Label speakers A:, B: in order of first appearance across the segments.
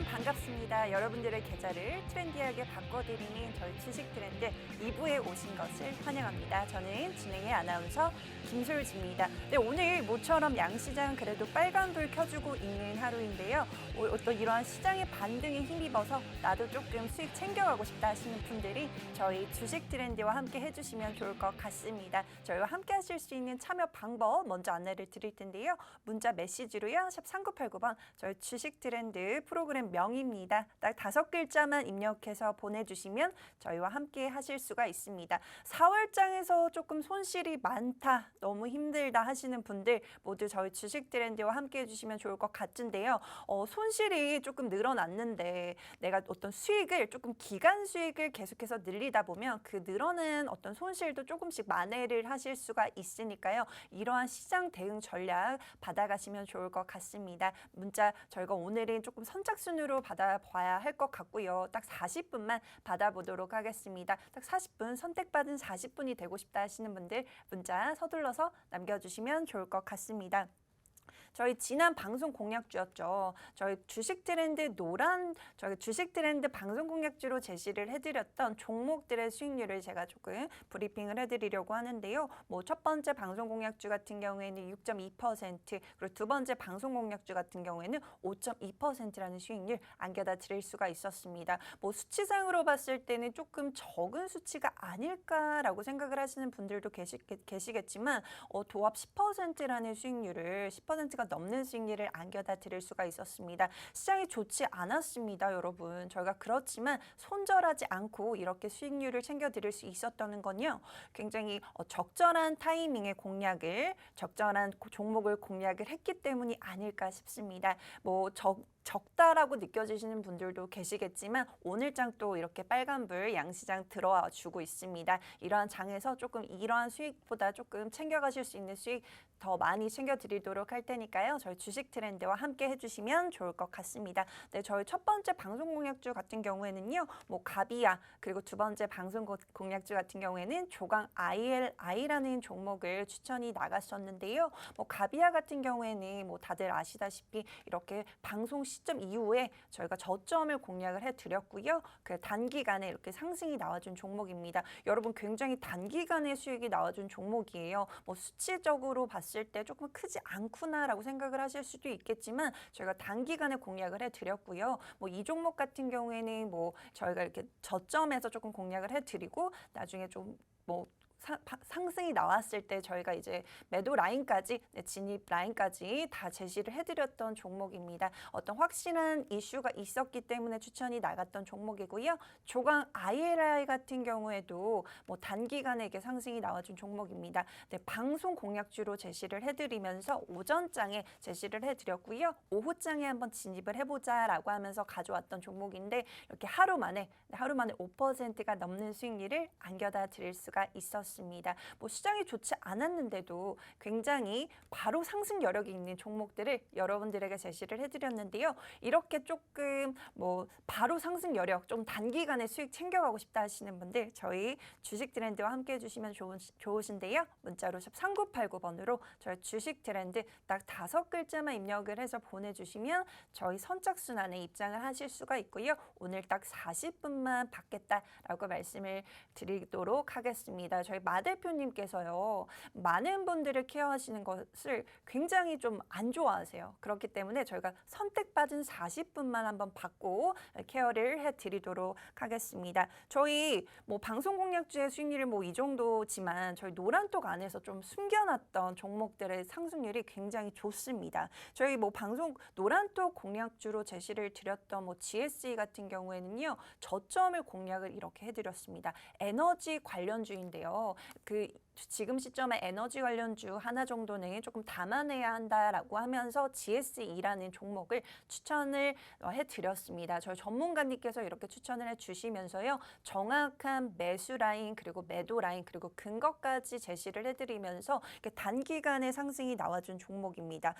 A: 반갑습니다. 여러분들의 계좌를 트렌디하게 바꿔드리는 저희 주식 트렌드 2부에 오신 것을 환영합니다. 저는 진행의 아나운서 김솔지입니다. 네, 오늘 모처럼 양시장 그래도 빨간불 켜주고 있는 하루인데요. 어떤 이러한 시장의 반등에 힘입어서 나도 조금 수익 챙겨가고 싶다 하시는 분들이 저희 주식 트렌드와 함께 해주시면 좋을 것 같습니다. 저희와 함께 하실 수 있는 참여 방법 먼저 안내를 드릴 텐데요. 문자 메시지로요. 샵 3989번 저희 주식 트렌드 프로그램 명입니다. 딱 5글자만 입력해서 보내주시면 저희와 함께 하실 수가 있습니다. 4월장에서 조금 손실이 많다, 너무 힘들다 하시는 분들 모두 저희 주식 트렌드와 함께 해주시면 좋을 것 같은데요. 손실이 조금 늘어났는데 내가 어떤 수익을 조금 기간 수익을 계속해서 늘리다 보면 그 늘어난 어떤 손실도 조금씩 만회를 하실 수가 있으니까요. 이러한 시장 대응 전략 받아가시면 좋을 것 같습니다. 문자 저희가 오늘은 조금 선착순으로 받아봐야 할 것 같고요. 딱 40분만 받아보도록 하겠습니다. 딱 40분, 선택받은 40분이 되고 싶다 하시는 분들 문자 서둘러서 남겨주시면 좋을 것 같습니다. 저희 지난 방송 공약주였죠. 저희 주식 트렌드 저희 주식 트렌드 방송 공약주로 제시를 해드렸던 종목들의 수익률을 제가 조금 브리핑을 해드리려고 하는데요. 첫 번째 방송 공약주 같은 경우에는 6.2%, 그리고 두 번째 방송 공약주 같은 경우에는 5.2%라는 수익률 안겨다 드릴 수가 있었습니다. 수치상으로 봤을 때는 조금 적은 수치가 아닐까라고 생각을 하시는 분들도 계시겠지만 도합 10%라는 수익률을 10%가 넘는 수익률을 안겨다 드릴 수가 있었습니다. 시장이 좋지 않았습니다, 여러분. 저희가 그렇지만 손절하지 않고 이렇게 수익률을 챙겨드릴 수 있었다는 건요. 굉장히 적절한 타이밍에 적절한 종목을 공략을 했기 때문이 아닐까 싶습니다. 적다라고 느껴지시는 분들도 계시겠지만 오늘장 또 이렇게 빨간불 양시장 들어와 주고 있습니다. 이러한 장에서 조금 이러한 수익보다 조금 챙겨가실 수 있는 수익 더 많이 챙겨드리도록 할 테니까요. 저희 주식 트렌드와 함께 해주시면 좋을 것 같습니다. 네, 저희 첫 번째 방송 공약주 같은 경우에는요. 가비아, 그리고 두 번째 방송 공약주 같은 경우에는 조강 ILI라는 종목을 추천이 나갔었는데요. 가비아 같은 경우에는 다들 아시다시피 이렇게 방송 시점 이후에 저희가 저점을 공략을 해드렸고요. 그 단기간에 이렇게 상승이 나와준 종목입니다. 여러분 굉장히 단기간에 수익이 나와준 종목이에요. 수치적으로 봤을 때 조금 크지 않구나라고 생각을 하실 수도 있겠지만 저희가 단기간에 공략을 해드렸고요. 이 종목 같은 경우에는 저희가 이렇게 저점에서 조금 공략을 해드리고 나중에 좀 상승이 나왔을 때 저희가 이제 매도 라인까지, 진입 라인까지 다 제시를 해드렸던 종목입니다. 어떤 확실한 이슈가 있었기 때문에 추천이 나갔던 종목이고요. 조강 ILI 같은 경우에도 단기간에 이게 상승이 나와준 종목입니다. 네, 방송 공약주로 제시를 해드리면서 오전장에 제시를 해드렸고요. 오후장에 한번 진입을 해보자라고 하면서 가져왔던 종목인데 이렇게 하루 만에 5%가 넘는 수익률을 안겨다 드릴 수가 있었습니다. 시장이 좋지 않았는데도 굉장히 바로 상승 여력이 있는 종목들을 여러분들에게 제시를 해드렸는데요. 이렇게 조금 바로 상승 여력, 좀 단기간에 수익 챙겨가고 싶다 하시는 분들 저희 주식 트렌드와 함께 해주시면 좋으신데요. 문자로 샵 3989번으로 저희 주식 트렌드 딱 5글자만 입력을 해서 보내주시면 저희 선착순 안에 입장을 하실 수가 있고요. 오늘 딱 40분만 받겠다라고 말씀을 드리도록 하겠습니다. 저희 마 대표님께서요. 많은 분들을 케어하시는 것을 굉장히 좀 안 좋아하세요. 그렇기 때문에 저희가 선택받은 40분만 한번 받고 케어를 해드리도록 하겠습니다. 저희 방송 공약주의 수익률이 이 정도지만 저희 노란톡 안에서 좀 숨겨놨던 종목들의 상승률이 굉장히 좋습니다. 저희 방송 노란톡 공약주로 제시를 드렸던 GSE 같은 경우에는요. 저점을 공략을 이렇게 해드렸습니다. 에너지 관련주인데요. 지금 시점에 에너지 관련주 하나 정도는 조금 담아내야 한다라고 하면서 GSE라는 종목을 추천을 해드렸습니다. 저희 전문가님께서 이렇게 추천을 해주시면서요. 정확한 매수 라인 그리고 매도 라인 그리고 근거까지 제시를 해드리면서 단기간에 상승이 나와준 종목입니다.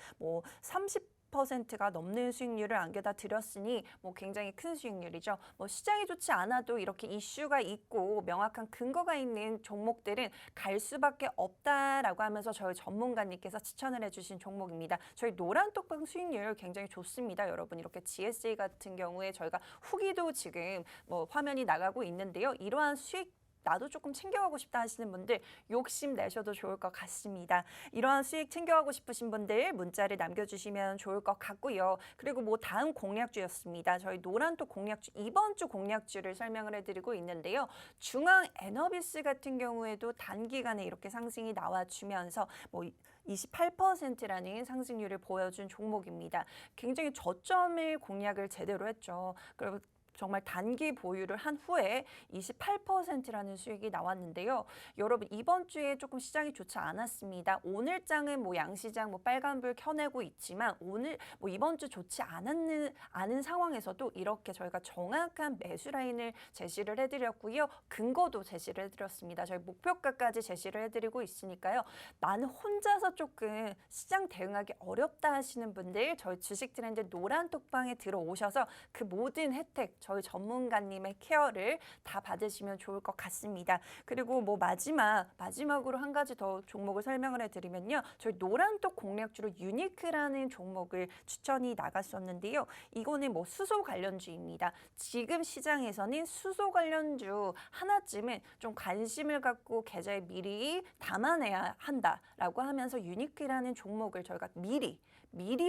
A: 30 20%가 넘는 수익률을 안겨다 드렸으니 뭐 굉장히 큰 수익률이죠. 뭐 시장이 좋지 않아도 이렇게 이슈가 있고 명확한 근거가 있는 종목들은 갈 수밖에 없다라고 하면서 저희 전문가님께서 추천을 해주신 종목입니다. 저희 노란톡방 수익률 굉장히 좋습니다. 여러분 이렇게 GSA 같은 경우에 저희가 후기도 지금 뭐 화면이 나가고 있는데요. 이러한 수익 나도 조금 챙겨가고 싶다 하시는 분들 욕심 내셔도 좋을 것 같습니다. 이러한 수익 챙겨가고 싶으신 분들 문자를 남겨주시면 좋을 것 같고요. 그리고 뭐 다음 공략주였습니다. 저희 노란톡 공략주 이번 주 공략주를 설명을 해드리고 있는데요. 중앙 에너비스 같은 경우에도 단기간에 이렇게 상승이 나와주면서 뭐 28%라는 상승률을 보여준 종목입니다. 굉장히 저점을 공략을 제대로 했죠. 그리고 정말 단기 보유를 한 후에 28%라는 수익이 나왔는데요. 여러분 이번 주에 조금 시장이 좋지 않았습니다. 오늘 장은 뭐 양시장 뭐 빨간불 켜내고 있지만 오늘 뭐 이번 주 좋지 않은 상황에서도 이렇게 저희가 정확한 매수 라인을 제시를 해드렸고요. 근거도 제시를 해드렸습니다. 저희 목표가까지 제시를 해드리고 있으니까요. 나는 혼자서 조금 시장 대응하기 어렵다 하시는 분들 저희 주식 트렌드 노란톡방에 들어오셔서 그 모든 혜택 저희 전문가님의 케어를 다 받으시면 좋을 것 같습니다. 그리고 뭐 마지막으로 한 가지 더 종목을 설명을 해드리면요. 저희 노란톡 공략주로 유니크라는 종목을 추천이 나갔었는데요. 이거는 뭐 수소 관련주입니다. 지금 시장에서는 수소 관련주 하나쯤은 좀 관심을 갖고 계좌에 미리 담아내야 한다라고 하면서 유니크라는 종목을 저희가 미리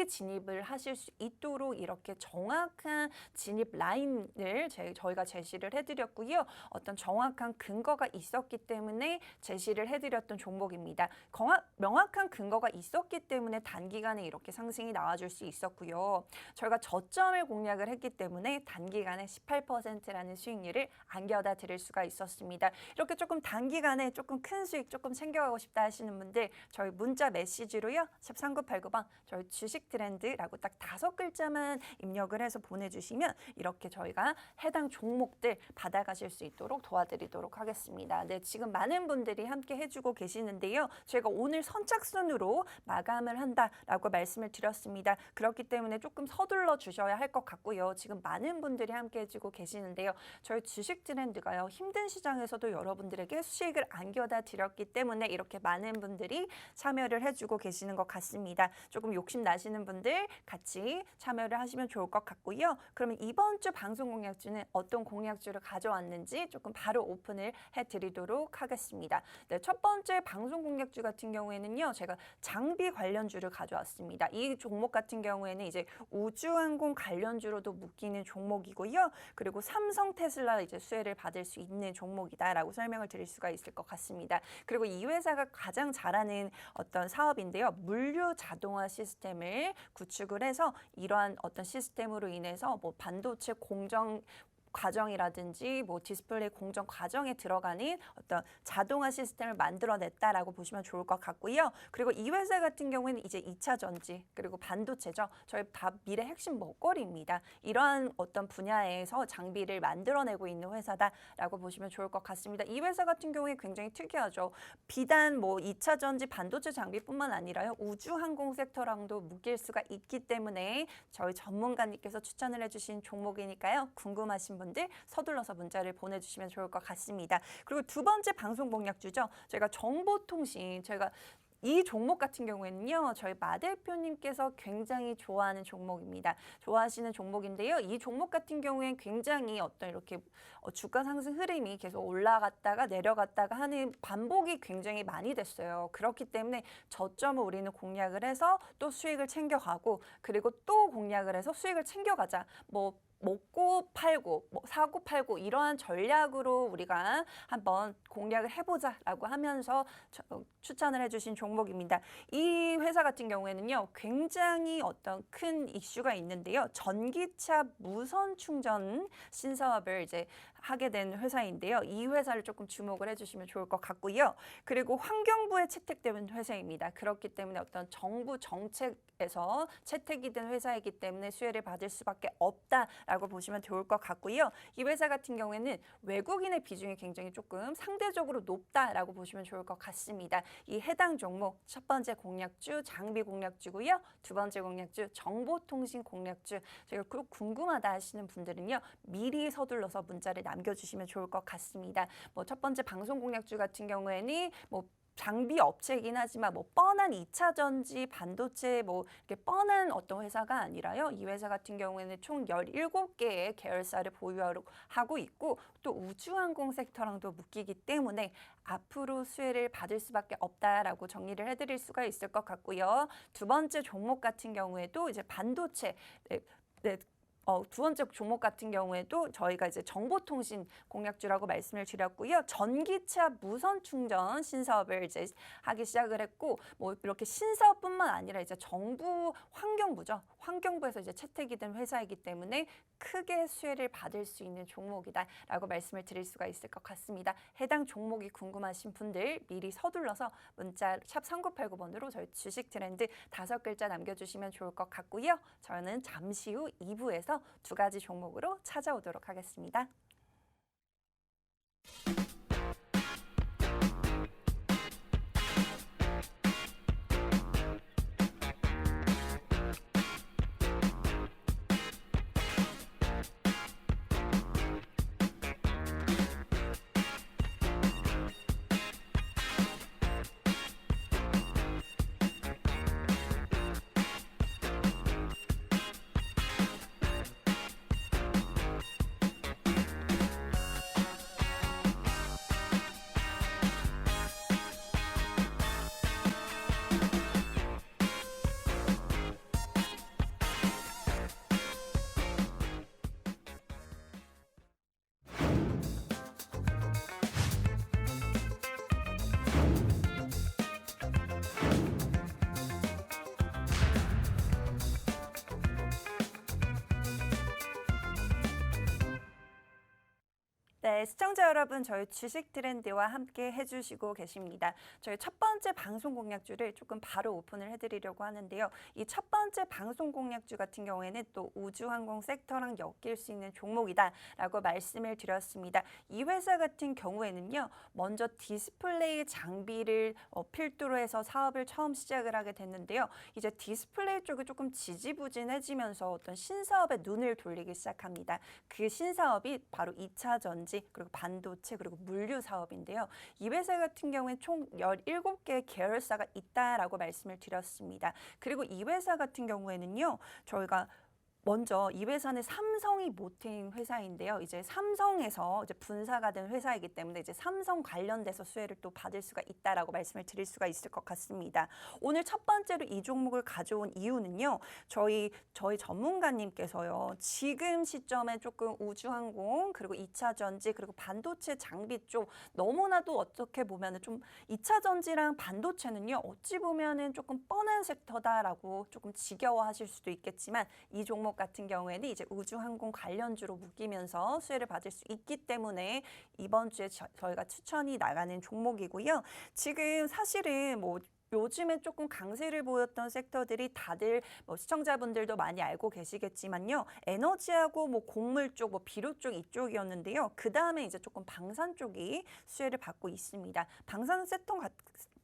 A: 진입을 하실 수 있도록 이렇게 정확한 진입 라인을 저희가 제시를 해드렸고요. 어떤 정확한 근거가 있었기 때문에 제시를 해드렸던 종목입니다. 명확한 근거가 있었기 때문에 단기간에 이렇게 상승이 나와줄 수 있었고요. 저희가 저점을 공략을 했기 때문에 단기간에 18%라는 수익률을 안겨다 드릴 수가 있었습니다. 이렇게 조금 단기간에 조금 큰 수익 조금 챙겨가고 싶다 하시는 분들 저희 문자 메시지로요. 샵 3989번 저희 주식 트렌드라고 딱 5글자만 입력을 해서 보내주시면 이렇게 저희가 해당 종목들 받아가실 수 있도록 도와드리도록 하겠습니다. 네, 지금 많은 분들이 함께 해주고 계시는데요. 저희가 오늘 선착순으로 마감을 한다라고 말씀을 드렸습니다. 그렇기 때문에 조금 서둘러 주셔야 할 것 같고요. 지금 많은 분들이 함께 해주고 계시는데요. 저희 주식 트렌드가요. 힘든 시장에서도 여러분들에게 수익을 안겨다 드렸기 때문에 이렇게 많은 분들이 참여를 해주고 계시는 것 같습니다. 조금 욕심 나시는 분들 같이 참여를 하시면 좋을 것 같고요. 그러면 이번 주 방송 공략주는 어떤 공략주를 가져왔는지 조금 바로 오픈을 해드리도록 하겠습니다. 네, 첫 번째 방송 공략주 같은 경우에는요. 제가 장비 관련주를 가져왔습니다. 이 종목 같은 경우에는 이제 우주항공 관련주로도 묶이는 종목이고요. 그리고 삼성 테슬라 이제 수혜를 받을 수 있는 종목이다라고 설명을 드릴 수가 있을 것 같습니다. 그리고 이 회사가 가장 잘하는 어떤 사업인데요. 물류 자동화 시스템을 구축을 해서 이러한 어떤 시스템으로 인해서 뭐 반도체 공정 과정이라든지 뭐 디스플레이 공정 과정에 들어가는 어떤 자동화 시스템을 만들어냈다라고 보시면 좋을 것 같고요. 그리고 이 회사 같은 경우에는 이제 2차 전지 그리고 반도체죠. 저희 다 미래 핵심 먹거리입니다. 이러한 어떤 분야에서 장비를 만들어내고 있는 회사다라고 보시면 좋을 것 같습니다. 이 회사 같은 경우에 굉장히 특이하죠. 비단 뭐 2차 전지 반도체 장비뿐만 아니라요. 우주항공 섹터랑도 묶일 수가 있기 때문에 저희 전문가님께서 추천을 해주신 종목이니까요. 궁금하신 분들 서둘러서 문자를 보내주시면 좋을 것 같습니다. 그리고 두 번째 방송 공략주죠. 저희가 정보통신, 저희가 이 종목 같은 경우에는요. 저희 마 대표님께서 굉장히 좋아하는 종목입니다. 좋아하시는 종목인데요. 이 종목 같은 경우에는 굉장히 어떤 이렇게 주가 상승 흐름이 계속 올라갔다가 내려갔다가 하는 반복이 굉장히 많이 됐어요. 그렇기 때문에 저점을 우리는 공략을 해서 또 수익을 챙겨가고 그리고 또 공략을 해서 수익을 챙겨가자. 뭐 먹고 팔고 사고 팔고 이러한 전략으로 우리가 한번 공략을 해보자라고 하면서 추천을 해주신 종목입니다. 이 회사 같은 경우에는요. 굉장히 어떤 큰 이슈가 있는데요. 전기차 무선 충전 신사업을 이제 하게 된 회사인데요. 이 회사를 조금 주목을 해주시면 좋을 것 같고요. 그리고 환경부에 채택된 회사입니다. 그렇기 때문에 어떤 정부 정책에서 채택이 된 회사이기 때문에 수혜를 받을 수밖에 없다라고 보시면 좋을 것 같고요. 이 회사 같은 경우에는 외국인의 비중이 굉장히 조금 상대적으로 높다라고 보시면 좋을 것 같습니다. 이 해당 종목 첫 번째 공략주 장비 공략주고요. 두 번째 공략주 정보통신 공략주. 제가 궁금하다 하시는 분들은요. 미리 서둘러서 문자를 남겨주시면 좋을 것 같습니다. 뭐 첫 번째 방송 공략주 같은 경우에는 뭐 장비 업체이긴 하지만 뭐 뻔한 2차 전지 반도체 뭐 이렇게 뻔한 어떤 회사가 아니라요. 이 회사 같은 경우에는 총 17개의 계열사를 보유하고 있고 또 우주항공 섹터랑도 묶이기 때문에 앞으로 수혜를 받을 수밖에 없다라고 정리를 해드릴 수가 있을 것 같고요. 두 번째 종목 같은 경우에도 이제 반도체 두 번째 종목 같은 경우에도 저희가 이제 정보통신 공략주라고 말씀을 드렸고요. 전기차 무선 충전 신사업을 이제 하기 시작을 했고, 뭐 이렇게 신사업뿐만 아니라 이제 정부 환경부죠. 환경부에서 이제 채택이 된 회사이기 때문에 크게 수혜를 받을 수 있는 종목이다라고 말씀을 드릴 수가 있을 것 같습니다. 해당 종목이 궁금하신 분들 미리 서둘러서 문자 샵 3989번으로 저희 주식 트렌드 5글자 남겨주시면 좋을 것 같고요. 저는 잠시 후 2부에서 두 가지 종목으로 찾아오도록 하겠습니다. 네, 시청자 여러분, 저희 주식 트렌드와 함께 해주시고 계십니다. 저희 첫 번째 방송 공략주를 조금 바로 오픈을 해드리려고 하는데요. 이 첫 번째 방송 공략주 같은 경우에는 또 우주항공 섹터랑 엮일 수 있는 종목이다라고 말씀을 드렸습니다. 이 회사 같은 경우에는요, 먼저 디스플레이 장비를 필두로 해서 사업을 처음 시작을 하게 됐는데요. 이제 디스플레이 쪽이 조금 지지부진해지면서 어떤 신사업에 눈을 돌리기 시작합니다. 그 신사업이 바로 2차 전지 그리고 반도체 그리고 물류 사업인데요. 이 회사 같은 경우에 총 17개의 계열사가 있다라고 말씀을 드렸습니다. 그리고 이 회사 같은 경우에는요. 저희가 먼저 이 회사는 삼성이 모태인 회사인데요. 이제 삼성에서 이제 분사가 된 회사이기 때문에 이제 삼성 관련돼서 수혜를 또 받을 수가 있다라고 말씀을 드릴 수가 있을 것 같습니다. 오늘 첫 번째로 이 종목을 가져온 이유는요. 저희 전문가님께서요. 지금 시점에 조금 우주항공 그리고 2차 전지 그리고 반도체 장비 쪽 너무나도 어떻게 보면은 좀 2차 전지랑 반도체는요. 어찌 보면은 조금 뻔한 섹터다라고 조금 지겨워하실 수도 있겠지만 이 종목 같은 경우에는 이제 우주항공 관련주로 묶이면서 수혜를 받을 수 있기 때문에 이번 주에 저희가 추천이 나가는 종목이고요. 지금 사실은 뭐 요즘에 조금 강세를 보였던 섹터들이 다들 뭐 시청자분들도 많이 알고 계시겠지만요. 에너지하고 뭐 곡물 쪽, 뭐 비료 쪽 이쪽이었는데요. 그 다음에 이제 조금 방산 쪽이 수혜를 받고 있습니다.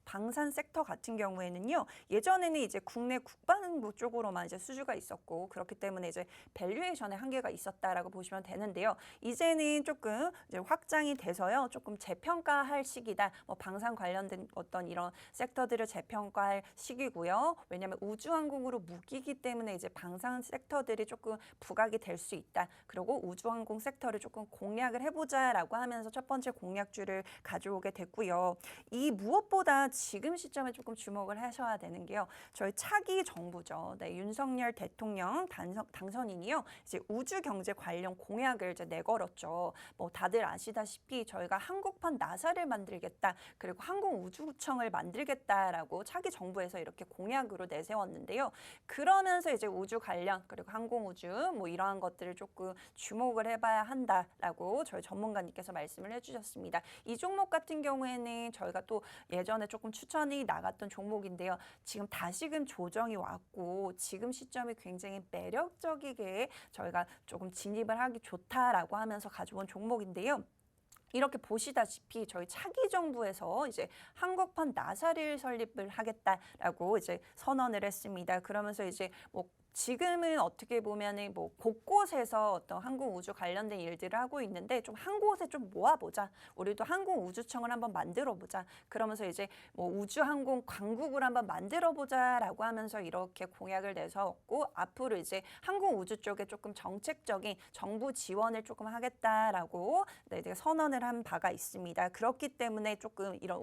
A: 방산 섹터 같은 경우에는요. 예전에는 이제 국내 국방부 쪽으로만 이제 수주가 있었고 그렇기 때문에 이제 밸류에이션의 한계가 있었다라고 보시면 되는데요. 이제는 조금 이제 확장이 돼서요. 조금 재평가할 시기다. 뭐 방산 관련된 어떤 이런 섹터들을 재평가할 시기고요. 왜냐하면 우주항공으로 묶이기 때문에 이제 방산 섹터들이 조금 부각이 될 수 있다. 그리고 우주항공 섹터를 조금 공략을 해보자라고 하면서 첫 번째 공략주를 가져오게 됐고요. 이 무엇보다 지금 시점에 조금 주목을 하셔야 되는 게요. 저희 차기 정부죠. 네, 윤석열 대통령 당선인이요. 이제 우주 경제 관련 공약을 이제 내걸었죠. 뭐 다들 아시다시피 저희가 한국판 나사를 만들겠다. 그리고 항공우주청을 만들겠다라고 차기 정부에서 이렇게 공약으로 내세웠는데요. 그러면서 이제 우주 관련 그리고 항공우주 뭐 이러한 것들을 조금 주목을 해봐야 한다라고 저희 전문가님께서 말씀을 해주셨습니다. 이 종목 같은 경우에는 저희가 또 예전에 조금 추천이 나갔던 종목인데요. 지금 다시금 조정이 왔고 지금 시점이 굉장히 매력적이게 저희가 조금 진입을 하기 좋다라고 하면서 가져온 종목인데요. 이렇게 보시다시피 저희 차기 정부에서 이제 한국판 나사를 설립을 하겠다라고 이제 선언을 했습니다. 그러면서 이제 뭐 지금은 어떻게 보면은 뭐 곳곳에서 어떤 항공우주 관련된 일들을 하고 있는데 좀 한 곳에 좀 모아보자. 우리도 항공우주청을 한번 만들어보자. 그러면서 이제 뭐 우주항공 강국을 한번 만들어보자라고 하면서 이렇게 공약을 내세웠고 앞으로 이제 항공우주 쪽에 조금 정책적인 정부 지원을 조금 하겠다라고 네, 선언을 한 바가 있습니다. 그렇기 때문에 조금 이런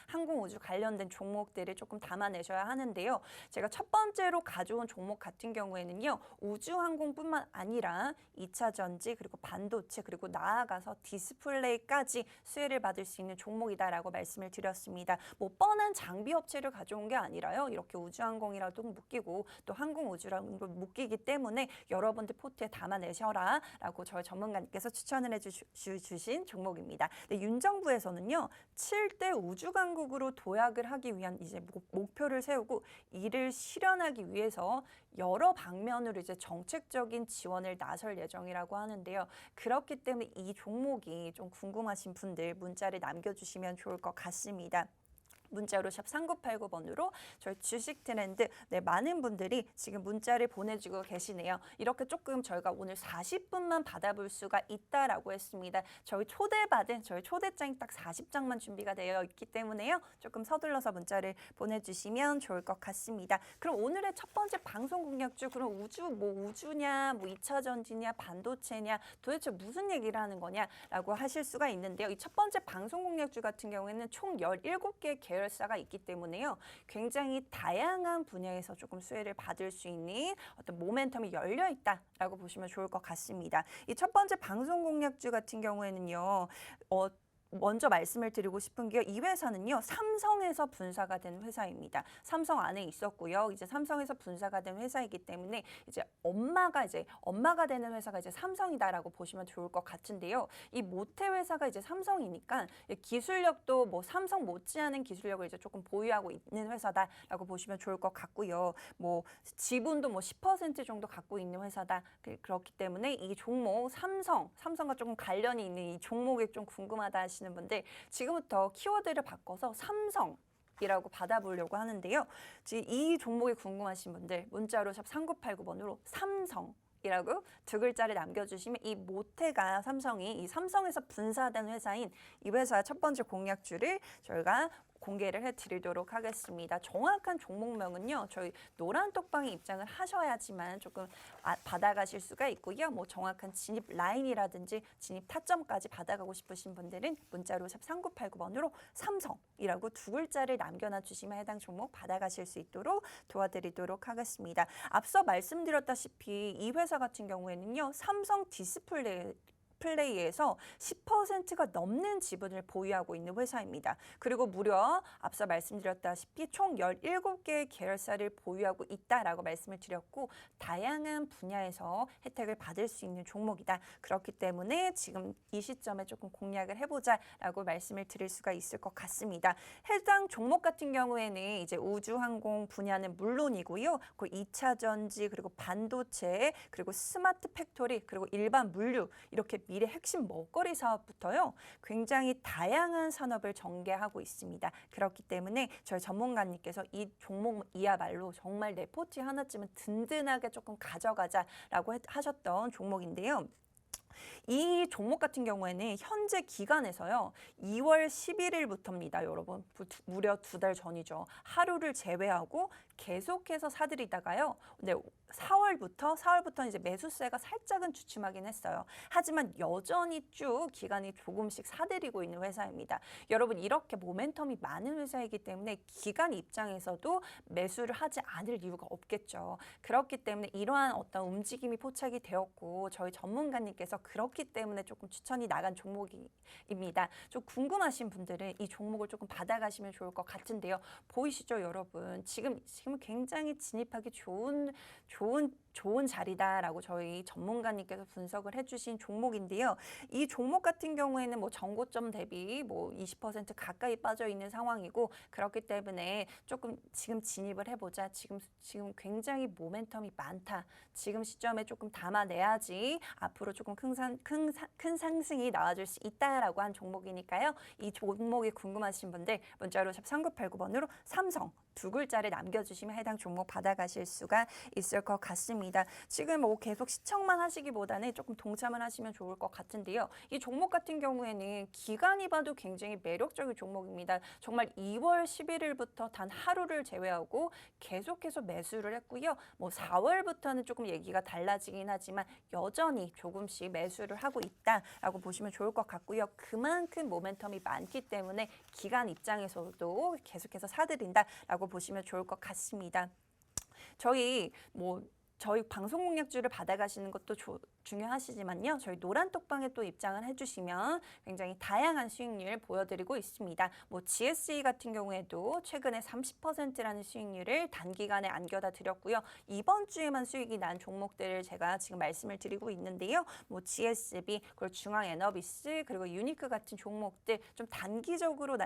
A: 항공우주 관련된 종목들을 조금 담아내셔야 하는데요. 제가 첫 번째로 가져온 종목 같은 경우에는요. 우주항공뿐만 아니라 2차 전지 그리고 반도체 그리고 나아가서 디스플레이까지 수혜를 받을 수 있는 종목이다라고 말씀을 드렸습니다. 뭐 뻔한 장비 업체를 가져온 게 아니라요. 이렇게 우주항공이라도 묶이고 또 항공우주랑도 묶이기 때문에 여러분들 포트에 담아내셔라라고 저희 전문가님께서 추천을 해주신 종목입니다. 네, 윤 정부에서는요. 7대 우주강국으로 도약을 하기 위한 이제 목표를 세우고 이를 실현하기 위해서 여러 방면으로 이제 정책적인 지원을 나설 예정이라고 하는데요. 그렇기 때문에 이 종목이 좀 궁금하신 분들 문자를 남겨주시면 좋을 것 같습니다. 문자로 샵 3989번으로 저희 주식 트렌드 많은 분들이 지금 문자를 보내주고 계시네요. 이렇게 조금 저희가 오늘 40분만 받아볼 수가 있다라고 했습니다. 저희 초대장이 딱 40장만 준비가 되어 있기 때문에요. 조금 서둘러서 문자를 보내주시면 좋을 것 같습니다. 그럼 오늘의 첫 번째 방송 공략주 그럼 우주냐 뭐 2차 전지냐 반도체냐 도대체 무슨 얘기를 하는 거냐라고 하실 수가 있는데요. 이 첫 번째 방송 공략주 같은 경우에는 총 17개 계열사가 있기 때문에요. 굉장히 다양한 분야에서 조금 수혜를 받을 수 있는 어떤 모멘텀이 열려 있다라고 보시면 좋을 것 같습니다. 이 첫 번째 방송 공략주 같은 경우에는요. 먼저 말씀을 드리고 싶은 게 이 회사는요. 삼성에서 분사가 된 회사입니다. 삼성 안에 있었고요. 이제 삼성에서 분사가 된 회사이기 때문에 이제 엄마가 되는 회사가 이제 삼성이다라고 보시면 좋을 것 같은데요. 이 모태 회사가 이제 삼성이니까 기술력도 뭐 삼성 못지않은 기술력을 이제 조금 보유하고 있는 회사다라고 보시면 좋을 것 같고요. 뭐 지분도 뭐 10% 정도 갖고 있는 회사다. 그렇기 때문에 이 종목 삼성과 조금 관련이 있는 이 종목이 좀 궁금하다 하시는 분들 지금부터 키워드를 바꿔서 삼성이라고 받아보려고 하는데요. 지금 이 종목이 궁금하신 분들 문자로 샵 3989번으로 삼성이라고 두 글자를 남겨주시면 이 모태가 삼성이 이 삼성에서 분사된 회사인 이 회사의 첫 번째 공략주를 저희가 공개를 해드리도록 하겠습니다. 정확한 종목명은요. 저희 노란 톡방에 입장을 하셔야지만 조금 받아가실 수가 있고요. 뭐 정확한 진입 라인이라든지 진입 타점까지 받아가고 싶으신 분들은 문자로 샵 3989번으로 삼성이라고 두 글자를 남겨놔 주시면 해당 종목 받아가실 수 있도록 도와드리도록 하겠습니다. 앞서 말씀드렸다시피 이 회사 같은 경우에는요. 삼성 디스플레이에서 10%가 넘는 지분을 보유하고 있는 회사입니다. 그리고 무려 앞서 말씀드렸다시피 총 17개의 계열사를 보유하고 있다라고 말씀을 드렸고 다양한 분야에서 혜택을 받을 수 있는 종목이다. 그렇기 때문에 지금 이 시점에 조금 공략을 해보자라고 말씀을 드릴 수가 있을 것 같습니다. 해당 종목 같은 경우에는 이제 우주항공 분야는 물론이고요. 그 2차 전지 그리고 반도체 그리고 스마트 팩토리 그리고 일반 물류 이렇게 미래 핵심 먹거리 사업부터요. 굉장히 다양한 산업을 전개하고 있습니다. 그렇기 때문에 저희 전문가님께서 이 종목이야말로 정말 내 포트 하나쯤은 든든하게 조금 가져가자라고 하셨던 종목인데요. 이 종목 같은 경우에는 현재 기간에서요. 2월 11일부터입니다, 여러분. 무려 2달 전이죠. 하루를 제외하고 계속해서 사들이다가요. 네, 4월부터는 이제 매수세가 살짝은 주춤하긴 했어요. 하지만 여전히 쭉 기간이 조금씩 사들이고 있는 회사입니다. 여러분, 이렇게 모멘텀이 많은 회사이기 때문에 기간 입장에서도 매수를 하지 않을 이유가 없겠죠. 그렇기 때문에 이러한 어떤 움직임이 포착이 되었고 저희 전문가님께서 그렇기 때문에 조금 추천이 나간 종목입니다. 좀 궁금하신 분들은 이 종목을 조금 받아가시면 좋을 것 같은데요. 보이시죠, 여러분? 지금 굉장히 진입하기 좋은 자리다라고 저희 전문가님께서 분석을 해주신 종목인데요. 이 종목 같은 경우에는 뭐 전고점 대비 뭐 20% 가까이 빠져 있는 상황이고 그렇기 때문에 조금 지금 진입을 해보자. 지금 굉장히 모멘텀이 많다. 지금 시점에 조금 담아내야지 앞으로 조금 큰 상승이 나와줄 수 있다라고 한 종목이니까요. 이 종목이 궁금하신 분들 문자로 샵 3989번으로 삼성 두 글자를 남겨주시면 해당 종목 받아가실 수가 있을 것 같습니다. 지금 뭐 계속 시청만 하시기보다는 조금 동참을 하시면 좋을 것 같은데요. 이 종목 같은 경우에는 기간이 봐도 굉장히 매력적인 종목입니다. 정말 2월 11일부터 단 하루를 제외하고 계속해서 매수를 했고요. 뭐 4월부터는 조금 얘기가 달라지긴 하지만 여전히 조금씩 매수를 하고 있다라고 보시면 좋을 것 같고요. 그만큼 모멘텀이 많기 때문에 기간 입장에서도 계속해서 사들인다라고 보시면 좋을 것 같습니다. 저희 방송 공략주를 받아가시는 것도 중요하시지만요. 저희 노란톡방에 또 입장을 해주시면 굉장히 다양한 수익률 보여드리고 있습니다. 뭐 GSE 같은 경우에도 최근에 30%라는 수익률을 단기간에 안겨다 드렸고요. 이번 주에만 수익이 난 종목들을 제가 지금 말씀을 드리고 있는데요. 뭐 GSB, 그리고 중앙에너비스, 그리고 유니크 같은 종목들 좀 단기적으로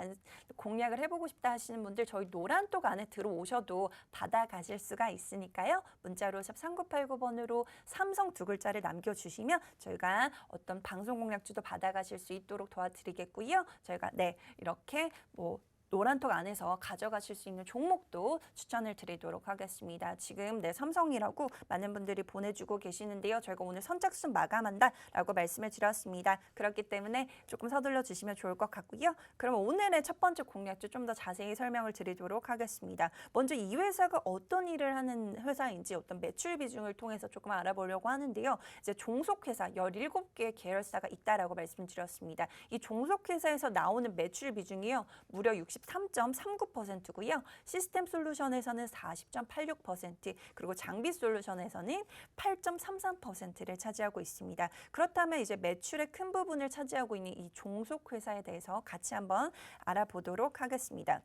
A: 공략을 해보고 싶다 하시는 분들 저희 노란톡 안에 들어오셔도 받아가실 수가 있으니까요. 문자로 샵 3989번으로 삼성 두 글자를 남겨주시면 저희가 어떤 방송 공략주도 받아가실 수 있도록 도와드리겠고요. 저희가 이렇게 노란톡 안에서 가져가실 수 있는 종목도 추천을 드리도록 하겠습니다. 지금 삼성이라고 많은 분들이 보내주고 계시는데요. 저희가 오늘 선착순 마감한다라고 말씀을 드렸습니다. 그렇기 때문에 조금 서둘러 주시면 좋을 것 같고요. 그럼 오늘의 첫 번째 공략주 좀 더 자세히 설명을 드리도록 하겠습니다. 먼저 이 회사가 어떤 일을 하는 회사인지 어떤 매출 비중을 통해서 조금 알아보려고 하는데요. 이제 종속회사 17개의 계열사가 있다라고 말씀드렸습니다. 이 종속회사에서 나오는 매출 비중이요. 무려 63.39%고요. 시스템 솔루션에서는 40.86%, 그리고 장비 솔루션에서는 8.33%를 차지하고 있습니다. 그렇다면 이제 매출의 큰 부분을 차지하고 있는 이 종속회사에 대해서 같이 한번 알아보도록 하겠습니다.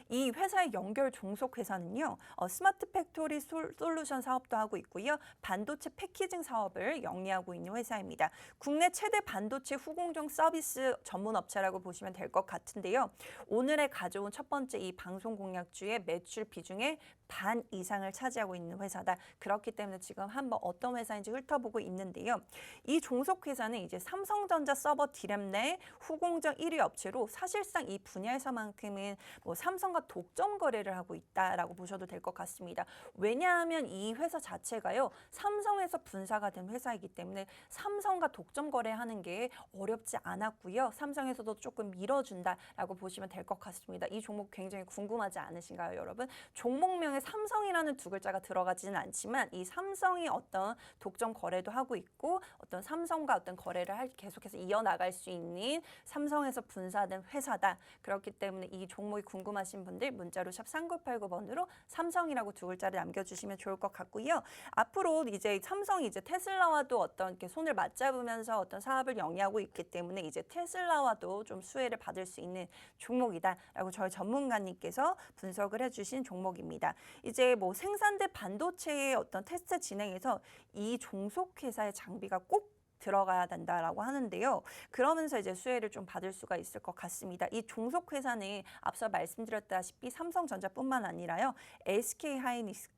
A: 이 회사의 연결 종속 회사는요. 스마트 팩토리 솔루션 사업도 하고 있고요. 반도체 패키징 사업을 영위하고 있는 회사입니다. 국내 최대 반도체 후공정 서비스 전문 업체라고 보시면 될 것 같은데요. 오늘에 가져온 첫 번째 이 방송 공략주의 매출 비중의 반 이상을 차지하고 있는 회사다. 그렇기 때문에 지금 한번 어떤 회사인지 훑어보고 있는데요. 이 종속 회사는 이제 삼성전자 서버 디램 내 후공정 1위 업체로 사실상 이 분야에서만큼은 삼성과 독점 거래를 하고 있다라고 보셔도 될 것 같습니다. 왜냐하면 이 회사 자체가요. 삼성에서 분사가 된 회사이기 때문에 삼성과 독점 거래하는 게 어렵지 않았고요. 삼성에서도 조금 밀어준다라고 보시면 될 것 같습니다. 이 종목 굉장히 궁금하지 않으신가요, 여러분? 종목명에 삼성이라는 두 글자가 들어가지는 않지만 이 삼성이 어떤 독점 거래도 하고 있고 어떤 삼성과 어떤 거래를 계속해서 이어나갈 수 있는 삼성에서 분사된 회사다. 그렇기 때문에 이 종목이 궁금하신 분들 문자로 샵 3989번으로 삼성이라고 두 글자를 남겨주시면 좋을 것 같고요. 앞으로 이제 삼성이 이제 테슬라와도 어떤 이렇게 손을 맞잡으면서 어떤 사업을 영위하고 있기 때문에 이제 테슬라와도 좀 수혜를 받을 수 있는 종목이다라고 저희 전문가님께서 분석을 해주신 종목입니다. 이제 생산대 반도체의 어떤 테스트 진행에서 이 종속회사의 장비가 꼭 들어가야 된다라고 하는데요. 그러면서 이제 수혜를 좀 받을 수가 있을 것 같습니다. 이 종속회사는 앞서 말씀드렸다시피 삼성전자뿐만 아니라요. SK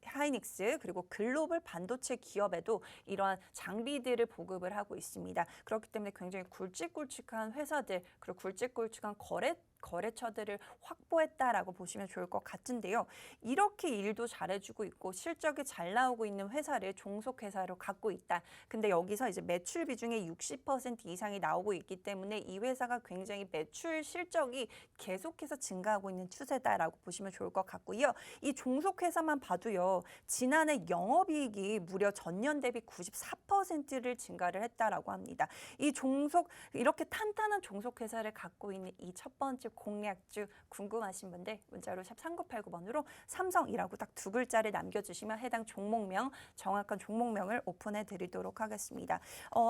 A: 하이닉스 그리고 글로벌 반도체 기업에도 이러한 장비들을 보급을 하고 있습니다. 그렇기 때문에 굉장히 굵직굵직한 회사들 그리고 굵직굵직한 거래처들을 확보했다라고 보시면 좋을 것 같은데요. 이렇게 일도 잘해주고 있고 실적이 잘 나오고 있는 회사를 종속회사로 갖고 있다. 근데 여기서 이제 매출 비중의 60% 이상이 나오고 있기 때문에 이 회사가 굉장히 매출 실적이 계속해서 증가하고 있는 추세다라고 보시면 좋을 것 같고요. 이 종속회사만 봐도요. 지난해 영업이익이 무려 전년 대비 94%를 증가를 했다라고 합니다. 이 이렇게 탄탄한 종속회사를 갖고 있는 이 첫 번째 공략주 궁금하신 분들 문자로 샵 3989번으로 삼성이라고 딱 두 글자를 남겨주시면 해당 종목명, 정확한 종목명을 오픈해 드리도록 하겠습니다.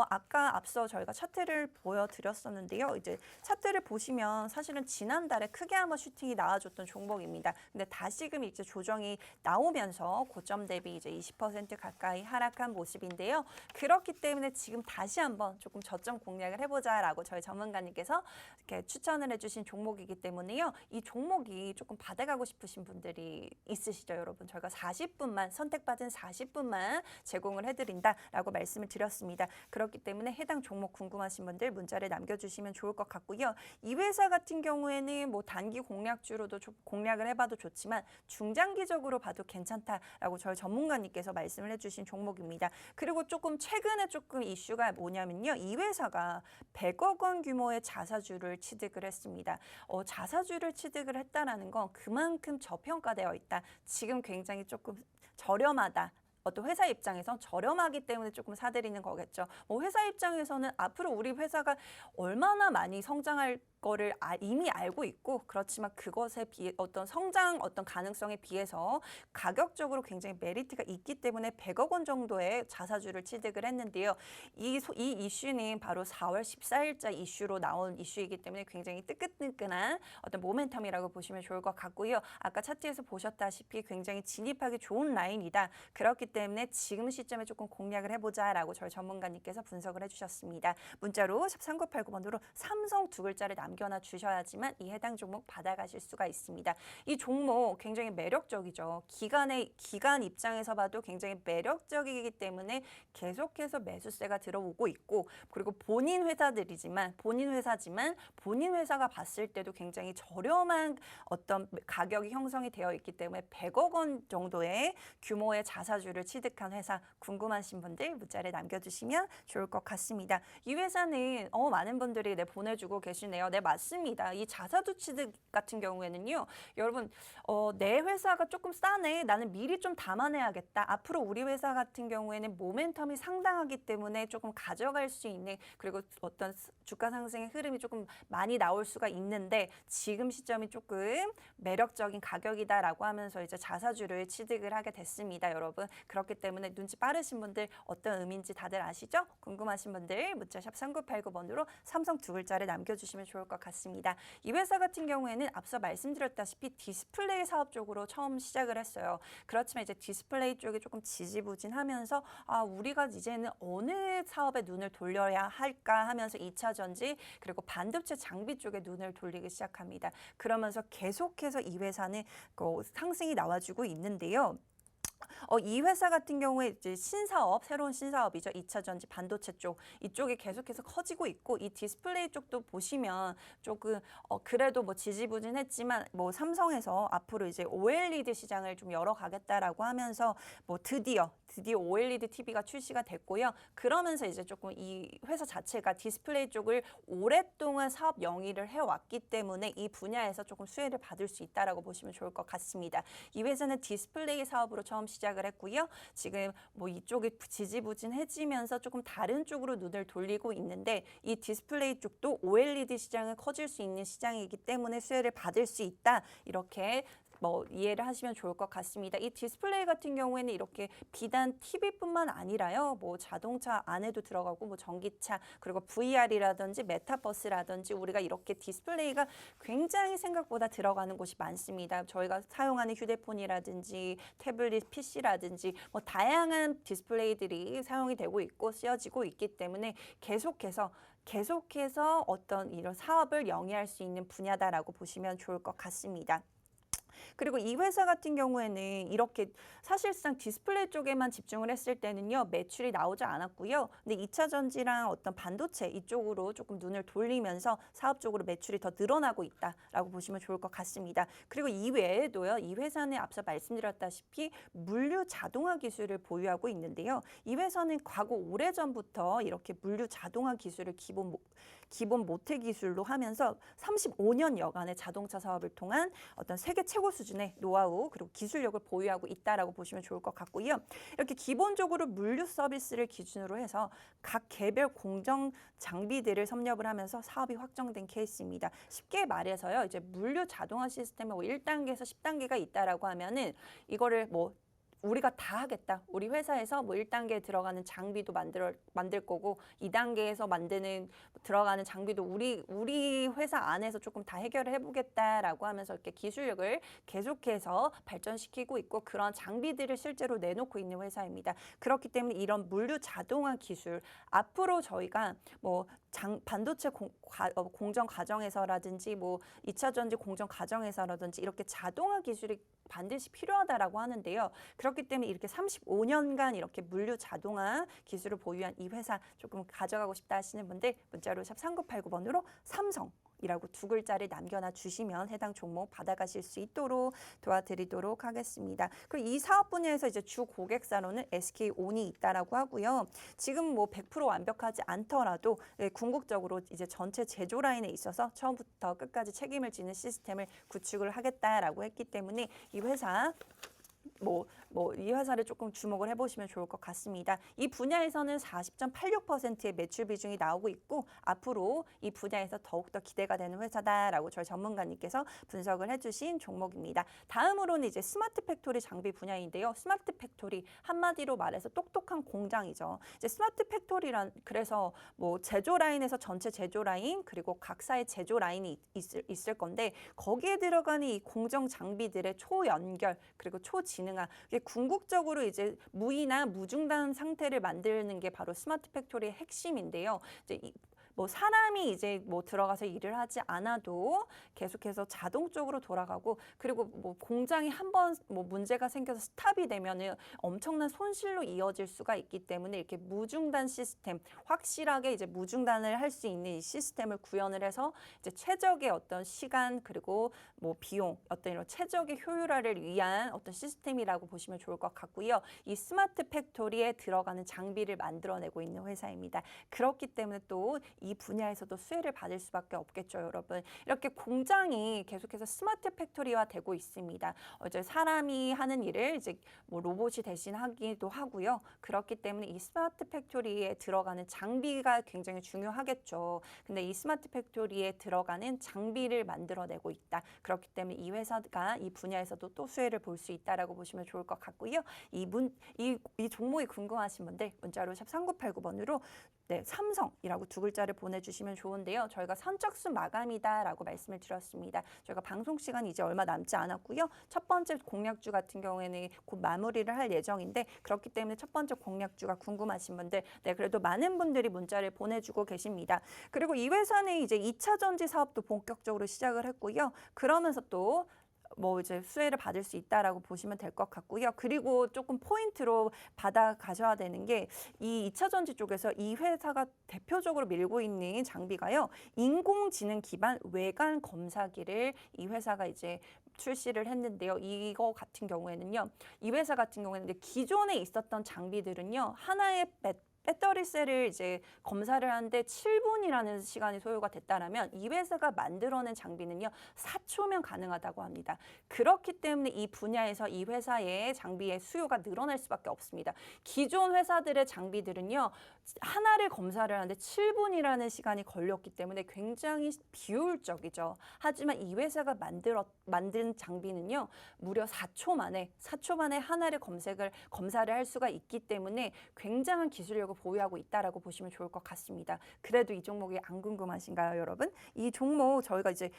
A: 아까 앞서 저희가 차트를 보여드렸었는데요. 이제 차트를 보시면 사실은 지난달에 크게 한번 슈팅이 나와줬던 종목입니다. 근데 다시금 이제 조정이 나오면서 고점 대비 이제 20% 가까이 하락한 모습인데요. 그렇기 때문에 지금 다시 한번 조금 저점 공략을 해보자라고 저희 전문가님께서 이렇게 추천을 해주신 종목이기 때문에요. 이 종목이 조금 받아가고 싶으신 분들이 있으시죠, 여러분? 저희가 40분만 선택받은 40분만 제공을 해드린다라고 말씀을 드렸습니다. 그렇기 때문에 해당 종목 궁금하신 분들 문자를 남겨주시면 좋을 것 같고요. 이 회사 같은 경우에는 뭐 단기 공략주로도 공략을 해봐도 좋지만 중장기적으로 봐도 괜찮다라고 저희 전문가님께서 말씀을 해주신 종목입니다. 그리고 조금 최근에 조금 이슈가 뭐냐면요. 이 회사가 100억 원 규모의 자사주를 취득을 했습니다. 자사주를 취득을 했다라는 건 그만큼 저평가되어 있다. 지금 굉장히 조금 저렴하다. 어떤 회사 입장에서 저렴하기 때문에 조금 사들이는 거겠죠. 뭐 회사 입장에서는 앞으로 우리 회사가 얼마나 많이 성장할 거를 이미 알고 있고 그렇지만 그것에 비해 어떤 성장 어떤 가능성에 비해서 가격적으로 굉장히 메리트가 있기 때문에 100억 원 정도의 자사주를 취득을 했는데요. 이 이슈는 바로 4월 14일자 이슈로 나온 이슈이기 때문에 굉장히 뜨끈뜨끈한 어떤 모멘텀이라고 보시면 좋을 것 같고요. 아까 차트에서 보셨다시피 굉장히 진입하기 좋은 라인이다. 그렇기 때문에 지금 시점에 조금 공략을 해보자라고 저희 전문가님께서 분석을 해주셨습니다. 문자로 샵 3989번으로 삼성 두 글자를 남겨놔 주셔야지만 이 해당 종목 받아가실 수가 있습니다. 이 종목 굉장히 매력적이죠. 기간 입장에서 봐도 굉장히 매력적이기 때문에 계속해서 매수세가 들어오고 있고 그리고 본인 회사지만 본인 회사가 봤을 때도 굉장히 저렴한 어떤 가격이 형성이 되어 있기 때문에 100억 원 정도의 규모의 자사주를 취득한 회사 궁금하신 분들 문자를 남겨주시면 좋을 것 같습니다. 이 회사는 많은 분들이 보내주고 계시네요. 네, 맞습니다. 이 자사주 취득 같은 경우에는요. 여러분 내 회사가 조금 싸네. 나는 미리 좀 담아내야겠다. 앞으로 우리 회사 같은 경우에는 모멘텀이 상당하기 때문에 조금 가져갈 수 있는 그리고 어떤 주가 상승의 흐름이 조금 많이 나올 수가 있는데 지금 시점이 조금 매력적인 가격이다라고 하면서 이제 자사주를 취득을 하게 됐습니다. 여러분. 그렇기 때문에 눈치 빠르신 분들 어떤 의미인지 다들 아시죠? 궁금하신 분들 문자샵 3989번으로 삼성 두 글자를 남겨주시면 좋을 것 같습니다. 이 회사 같은 경우에는 앞서 말씀드렸다시피 디스플레이 사업 쪽으로 처음 시작을 했어요. 그렇지만 이제 디스플레이 쪽이 조금 지지부진하면서 우리가 이제는 어느 사업에 눈을 돌려야 할까 하면서 2차 전지 그리고 반도체 장비 쪽에 눈을 돌리기 시작합니다. 그러면서 계속해서 이 회사는 상승이 나와주고 있는데요. 이 회사 같은 경우에 이제 새로운 신사업이죠. 2차 전지 반도체 쪽 이쪽이 계속해서 커지고 있고 이 디스플레이 쪽도 보시면 조금 그래도 뭐 지지부진했지만 뭐 삼성에서 앞으로 이제 OLED 시장을 좀 열어가겠다라고 하면서 뭐 드디어 OLED TV가 출시가 됐고요. 그러면서 이제 조금 이 회사 자체가 디스플레이 쪽을 오랫동안 사업 영위를 해왔기 때문에 이 분야에서 조금 수혜를 받을 수 있다라고 보시면 좋을 것 같습니다. 이 회사는 디스플레이 사업으로 처음 시작을 했고요. 지금 뭐 이쪽이 지지부진해지면서 조금 다른 쪽으로 눈을 돌리고 있는데 이 디스플레이 쪽도 OLED 시장은 커질 수 있는 시장이기 때문에 수혜를 받을 수 있다. 이렇게 이해를 하시면 좋을 것 같습니다. 이 디스플레이 같은 경우에는 이렇게 비단 TV뿐만 아니라요. 자동차 안에도 들어가고 전기차 그리고 VR이라든지 메타버스라든지 우리가 이렇게 디스플레이가 굉장히 생각보다 들어가는 곳이 많습니다. 저희가 사용하는 휴대폰이라든지 태블릿 PC라든지 다양한 디스플레이들이 사용이 되고 있고 쓰여지고 있기 때문에 계속해서 어떤 이런 사업을 영위할 수 있는 분야다라고 보시면 좋을 것 같습니다. 그리고 이 회사 같은 경우에는 이렇게 사실상 디스플레이 쪽에만 집중을 했을 때는요, 매출이 나오지 않았고요. 근데 2차 전지랑 어떤 반도체 이쪽으로 조금 눈을 돌리면서 사업적으로 매출이 더 늘어나고 있다라고 보시면 좋을 것 같습니다. 그리고 이 외에도요, 이 회사는 앞서 말씀드렸다시피 물류 자동화 기술을 보유하고 있는데요. 이 회사는 과거 오래전부터 이렇게 물류 자동화 기술을 기본 모태 기술로 하면서 35년여간의 자동차 사업을 통한 어떤 세계 최고 수준의 노하우 그리고 기술력을 보유하고 있다라고 보시면 좋을 것 같고요. 이렇게 기본적으로 물류 서비스를 기준으로 해서 각 개별 공정 장비들을 섭렵을 하면서 사업이 확정된 케이스입니다. 쉽게 말해서요, 이제 물류 자동화 시스템에 뭐 1단계에서 10단계가 있다라고 하면은 이거를 뭐 우리가 다 하겠다. 우리 회사에서 뭐 1단계에 들어가는 장비도 만들 거고 2단계에서 들어가는 장비도 우리 회사 안에서 조금 다 해결을 해보겠다라고 하면서 이렇게 기술력을 계속해서 발전시키고 있고 그런 장비들을 실제로 내놓고 있는 회사입니다. 그렇기 때문에 이런 물류 자동화 기술 앞으로 저희가 뭐 반도체 공정 과정에서라든지 뭐 2차 전지 공정 과정에서라든지 이렇게 자동화 기술이 반드시 필요하다라고 하는데요. 그렇기 때문에 이렇게 35년간 이렇게 물류 자동화 기술을 보유한 이 회사 조금 가져가고 싶다 하시는 분들 문자로 샵 3989번으로 삼성이라고 두 글자를 남겨놔 주시면 해당 종목 받아가실 수 있도록 도와드리도록 하겠습니다. 그리고 이 사업 분야에서 이제 주 고객사로는 SK온이 있다라고 하고요. 지금 뭐 100% 완벽하지 않더라도 궁극적으로 이제 전체 제조 라인에 있어서 처음부터 끝까지 책임을 지는 시스템을 구축을 하겠다라고 했기 때문에 이 회사 이 회사를 조금 주목을 해보시면 좋을 것 같습니다. 이 분야에서는 40.86%의 매출 비중이 나오고 있고 앞으로 이 분야에서 더욱더 기대가 되는 회사다라고 저희 전문가님께서 분석을 해주신 종목입니다. 다음으로는 이제 스마트 팩토리 장비 분야인데요. 스마트 팩토리 한마디로 말해서 똑똑한 공장이죠. 이제 스마트 그래서 뭐 제조 라인에서 전체 제조 라인 그리고 각사의 제조 라인이 있을 건데 거기에 들어가는 이 공정 장비들의 초연결 그리고 초지능화 궁극적으로 이제 무이나 무중단 상태를 만드는 게 바로 스마트 팩토리의 핵심인데요. 이제 뭐 사람이 이제 뭐 들어가서 일을 하지 않아도 계속해서 자동적으로 돌아가고 그리고 뭐 공장이 한번 뭐 문제가 생겨서 스탑이 되면은 엄청난 손실로 이어질 수가 있기 때문에 이렇게 무중단 시스템 확실하게 이제 무중단을 할 수 있는 이 시스템을 구현을 해서 이제 최적의 어떤 시간 그리고 뭐 비용 어떤 이런 최적의 효율화를 위한 어떤 시스템이라고 보시면 좋을 것 같고요. 이 스마트 팩토리에 들어가는 장비를 만들어내고 있는 회사입니다. 그렇기 때문에 또 이 분야에서도 수혜를 받을 수밖에 없겠죠, 여러분. 이렇게 공장이 계속해서 스마트 팩토리화 되고 있습니다. 이제 사람이 하는 일을 이제 뭐 로봇이 대신하기도 하고요. 그렇기 때문에 이 스마트 팩토리에 들어가는 장비가 굉장히 중요하겠죠. 근데 이 스마트 팩토리에 들어가는 장비를 만들어내고 있다. 그렇기 때문에 이 회사가 이 분야에서도 또 수혜를 볼 수 있다라고 보시면 좋을 것 같고요. 이 종목이 궁금하신 분들 문자로 샵 3989번으로 삼성이라고 두 글자를 보내주시면 좋은데요. 저희가 선착순 마감이다라고 말씀을 드렸습니다. 저희가 방송 시간이 이제 얼마 남지 않았고요. 첫 번째 공략주 같은 경우에는 곧 마무리를 할 예정인데 그렇기 때문에 첫 번째 공략주가 궁금하신 분들 그래도 많은 분들이 문자를 보내주고 계십니다. 그리고 이 회사는 이제 2차 전지 사업도 본격적으로 시작을 했고요. 그러면서 또 뭐 이제 수혜를 받을 수 있다라고 보시면 될 것 같고요. 그리고 조금 포인트로 받아 가셔야 되는 게 이 2차 전지 쪽에서 이 회사가 대표적으로 밀고 있는 장비가요. 인공지능 기반 외관 검사기를 이 회사가 이제 출시를 했는데요. 이거 같은 경우에는요. 이 회사 같은 경우에는 기존에 있었던 장비들은요. 하나의 배터리 셀을 이제 검사를 하는데 7분이라는 시간이 소요가 됐다라면 이 회사가 만들어낸 장비는요 4초면 가능하다고 합니다. 그렇기 때문에 이 분야에서 이 회사의 장비의 수요가 늘어날 수밖에 없습니다. 기존 회사들의 장비들은요 하나를 검사를 하는데 7분이라는 시간이 걸렸기 때문에 굉장히 비효율적이죠. 하지만 이 회사가 만든 장비는요 무려 4초 만에 하나를 검사를 할 수가 있기 때문에 굉장한 기술력을 보유하고 있다라고 보시면 좋을 것 같습니다. 그래도 이 종목이 안 궁금하신가요, 여러분? 이 종목 저희가 이제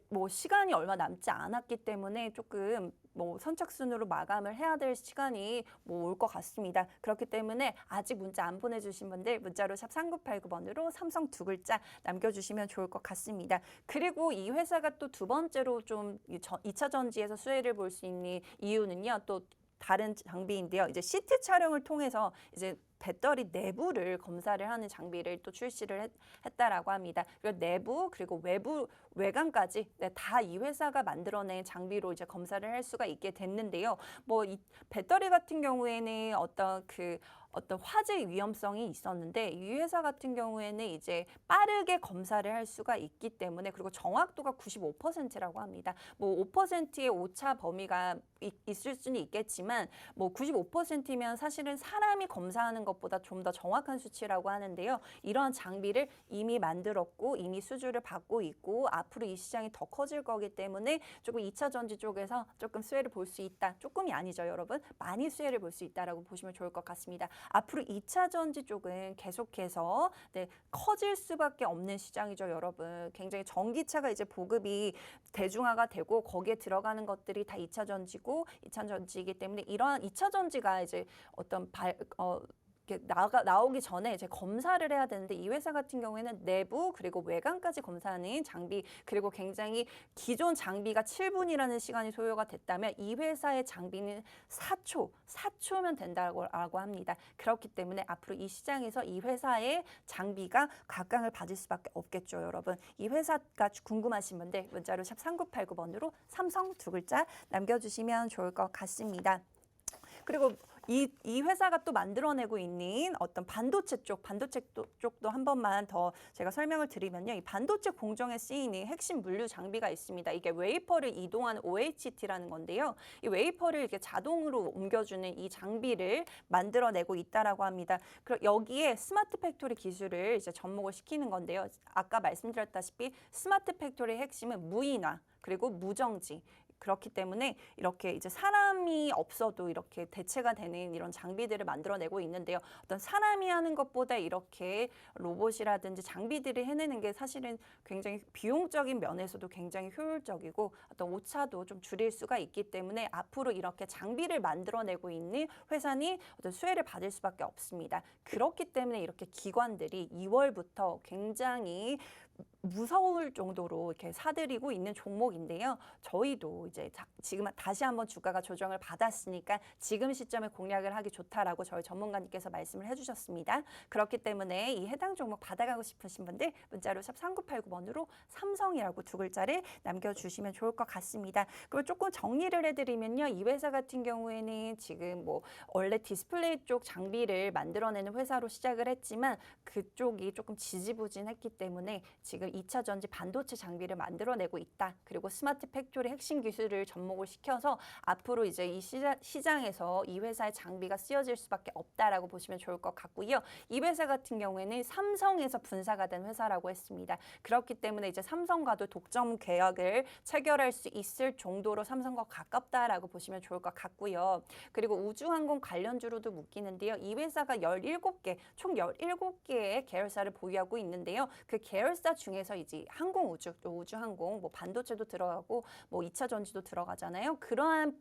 A: 뭐 시간이 얼마 남지 않았기 때문에 조금 뭐 선착순으로 마감을 해야 될 시간이 뭐 올 것 같습니다. 그렇기 때문에 아직 문자 안 보내주신 분들 문자로 샵 3989번으로 삼성 두 글자 남겨주시면 좋을 것 같습니다. 그리고 이 회사가 또 두 번째로 좀 2차 전지에서 수혜를 볼 수 있는 이유는요. 또 다른 장비인데요. 이제 CT 촬영을 통해서 이제 배터리 내부를 검사를 하는 장비를 또 출시를 했다라고 합니다. 그리고 내부 그리고 외부 외관까지 다 이 회사가 만들어낸 장비로 이제 검사를 할 수가 있게 됐는데요. 뭐 이 배터리 같은 경우에는 어떤 화재 위험성이 있었는데 이 회사 같은 경우에는 이제 빠르게 검사를 할 수가 있기 때문에 그리고 정확도가 95%라고 합니다. 뭐 5%의 오차 범위가 있을 수는 있겠지만 뭐 95%면 사실은 사람이 검사하는 것보다 좀 더 정확한 수치라고 하는데요. 이러한 장비를 이미 만들었고 이미 수주를 받고 있고 앞으로 이 시장이 더 커질 거기 때문에 조금 2차 전지 쪽에서 조금 수혜를 볼 수 있다. 조금이 아니죠, 여러분. 많이 수혜를 볼 수 있다라고 보시면 좋을 것 같습니다. 앞으로 2차 전지 쪽은 계속해서 커질 수밖에 없는 시장이죠, 여러분. 굉장히 전기차가 이제 보급이 대중화가 되고 거기에 들어가는 것들이 다 2차 전지고 2차 전지이기 때문에 이러한 2차 전지가 이제 어떤 나오기 전에 이제 검사를 해야 되는데 이 회사 같은 경우에는 내부 그리고 외관까지 검사하는 장비 그리고 굉장히 기존 장비가 7분이라는 시간이 소요가 됐다면 이 회사의 장비는 4초면 된다고 합니다. 그렇기 때문에 앞으로 이 시장에서 이 회사의 장비가 각광을 받을 수밖에 없겠죠, 여러분. 이 회사가 궁금하신 분들 문자로 샵 3989번으로 삼성 두 글자 남겨주시면 좋을 것 같습니다. 그리고 이 회사가 또 만들어내고 있는 어떤 반도체 쪽도 한 번만 더 제가 설명을 드리면요. 이 반도체 공정에 쓰이는 핵심 물류 장비가 있습니다. 이게 웨이퍼를 이동하는 OHT라는 건데요. 이 웨이퍼를 이렇게 자동으로 옮겨주는 이 장비를 만들어내고 있다라고 합니다. 그리고 여기에 스마트 팩토리 기술을 이제 접목을 시키는 건데요. 아까 말씀드렸다시피 스마트 팩토리의 핵심은 무인화 그리고 무정지. 그렇기 때문에 이렇게 이제 사람이 없어도 이렇게 대체가 되는 이런 장비들을 만들어내고 있는데요. 어떤 사람이 하는 것보다 이렇게 로봇이라든지 장비들이 해내는 게 사실은 굉장히 비용적인 면에서도 굉장히 효율적이고 어떤 오차도 좀 줄일 수가 있기 때문에 앞으로 이렇게 장비를 만들어내고 있는 회사니 어떤 수혜를 받을 수밖에 없습니다. 그렇기 때문에 이렇게 기관들이 2월부터 굉장히 무서울 정도로 이렇게 사들이고 있는 종목인데요. 저희도 이제 지금 다시 한번 주가가 조정을 받았으니까 지금 시점에 공략을 하기 좋다라고 저희 전문가님께서 말씀을 해주셨습니다. 그렇기 때문에 이 해당 종목 받아가고 싶으신 분들 문자로 샵 3989번으로 삼성이라고 두 글자를 남겨주시면 좋을 것 같습니다. 그리고 조금 정리를 해드리면요. 이 회사 같은 경우에는 지금 뭐 원래 디스플레이 쪽 장비를 만들어내는 회사로 시작을 했지만 그쪽이 조금 지지부진했기 때문에 지금 2차 전지 반도체 장비를 만들어내고 있다. 그리고 스마트 팩토리 핵심 기술을 접목을 시켜서 앞으로 이제 이 시장에서 이 회사의 장비가 쓰여질 수밖에 없다라고 보시면 좋을 것 같고요. 이 회사 같은 경우에는 삼성에서 분사가 된 회사라고 했습니다. 그렇기 때문에 이제 삼성과도 독점 계약을 체결할 수 있을 정도로 삼성과 가깝다라고 보시면 좋을 것 같고요. 그리고 우주항공 관련주로도 묶이는데요. 이 회사가 17개, 총 17개의 계열사를 보유하고 있는데요. 그 계열사 중에서 이제 항공 우주, 또 우주항공, 뭐 반도체도 들어가고 뭐 2차 전지도 들어가잖아요. 그러한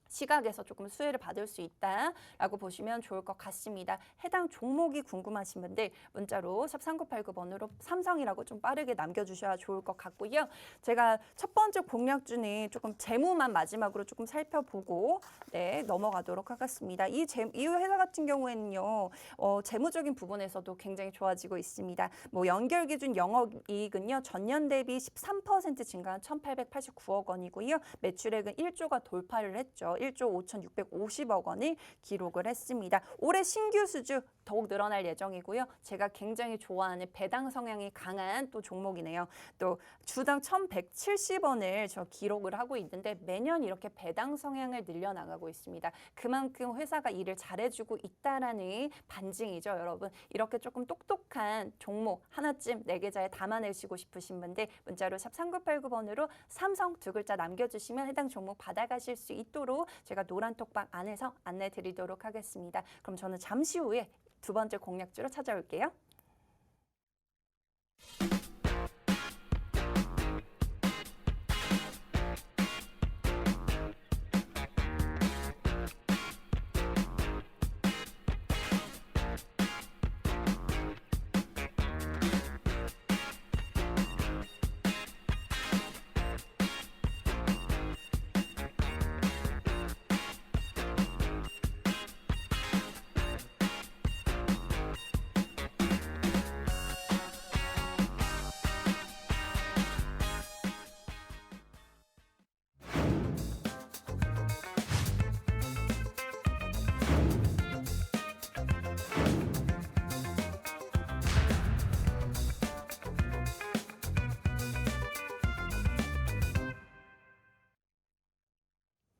A: 시각에서 조금 수혜를 받을 수 있다라고 보시면 좋을 것 같습니다. 해당 종목이 궁금하신 분들 문자로 샵 3989번으로 삼성이라고 좀 빠르게 남겨주셔야 좋을 것 같고요. 제가 첫 번째 공략주는 조금 재무만 마지막으로 조금 살펴보고 넘어가도록 하겠습니다. 이 회사 같은 경우에는요. 재무적인 부분에서도 굉장히 좋아지고 있습니다. 뭐 연결 기준 영업이익은요. 전년 대비 13% 증가한 1,889억 원이고요. 매출액은 1조가 돌파를 했죠. 1조 5,650억 원을 기록을 했습니다. 올해 신규 수주 더욱 늘어날 예정이고요. 제가 굉장히 좋아하는 배당 성향이 강한 또 종목이네요. 또 주당 1,170원을 저 기록을 하고 있는데 매년 이렇게 배당 성향을 늘려나가고 있습니다. 그만큼 회사가 일을 잘해주고 있다라는 반증이죠, 여러분. 이렇게 조금 똑똑한 종목 하나쯤 내 계좌에 담아내시고 싶으신 분들 문자로 샵 3989번으로 삼성 두 글자 남겨주시면 해당 종목 받아가실 수 있도록 제가 노란 톡방 안에서 안내 드리도록 하겠습니다. 그럼 저는 잠시 후에 두 번째 공략주로 찾아올게요.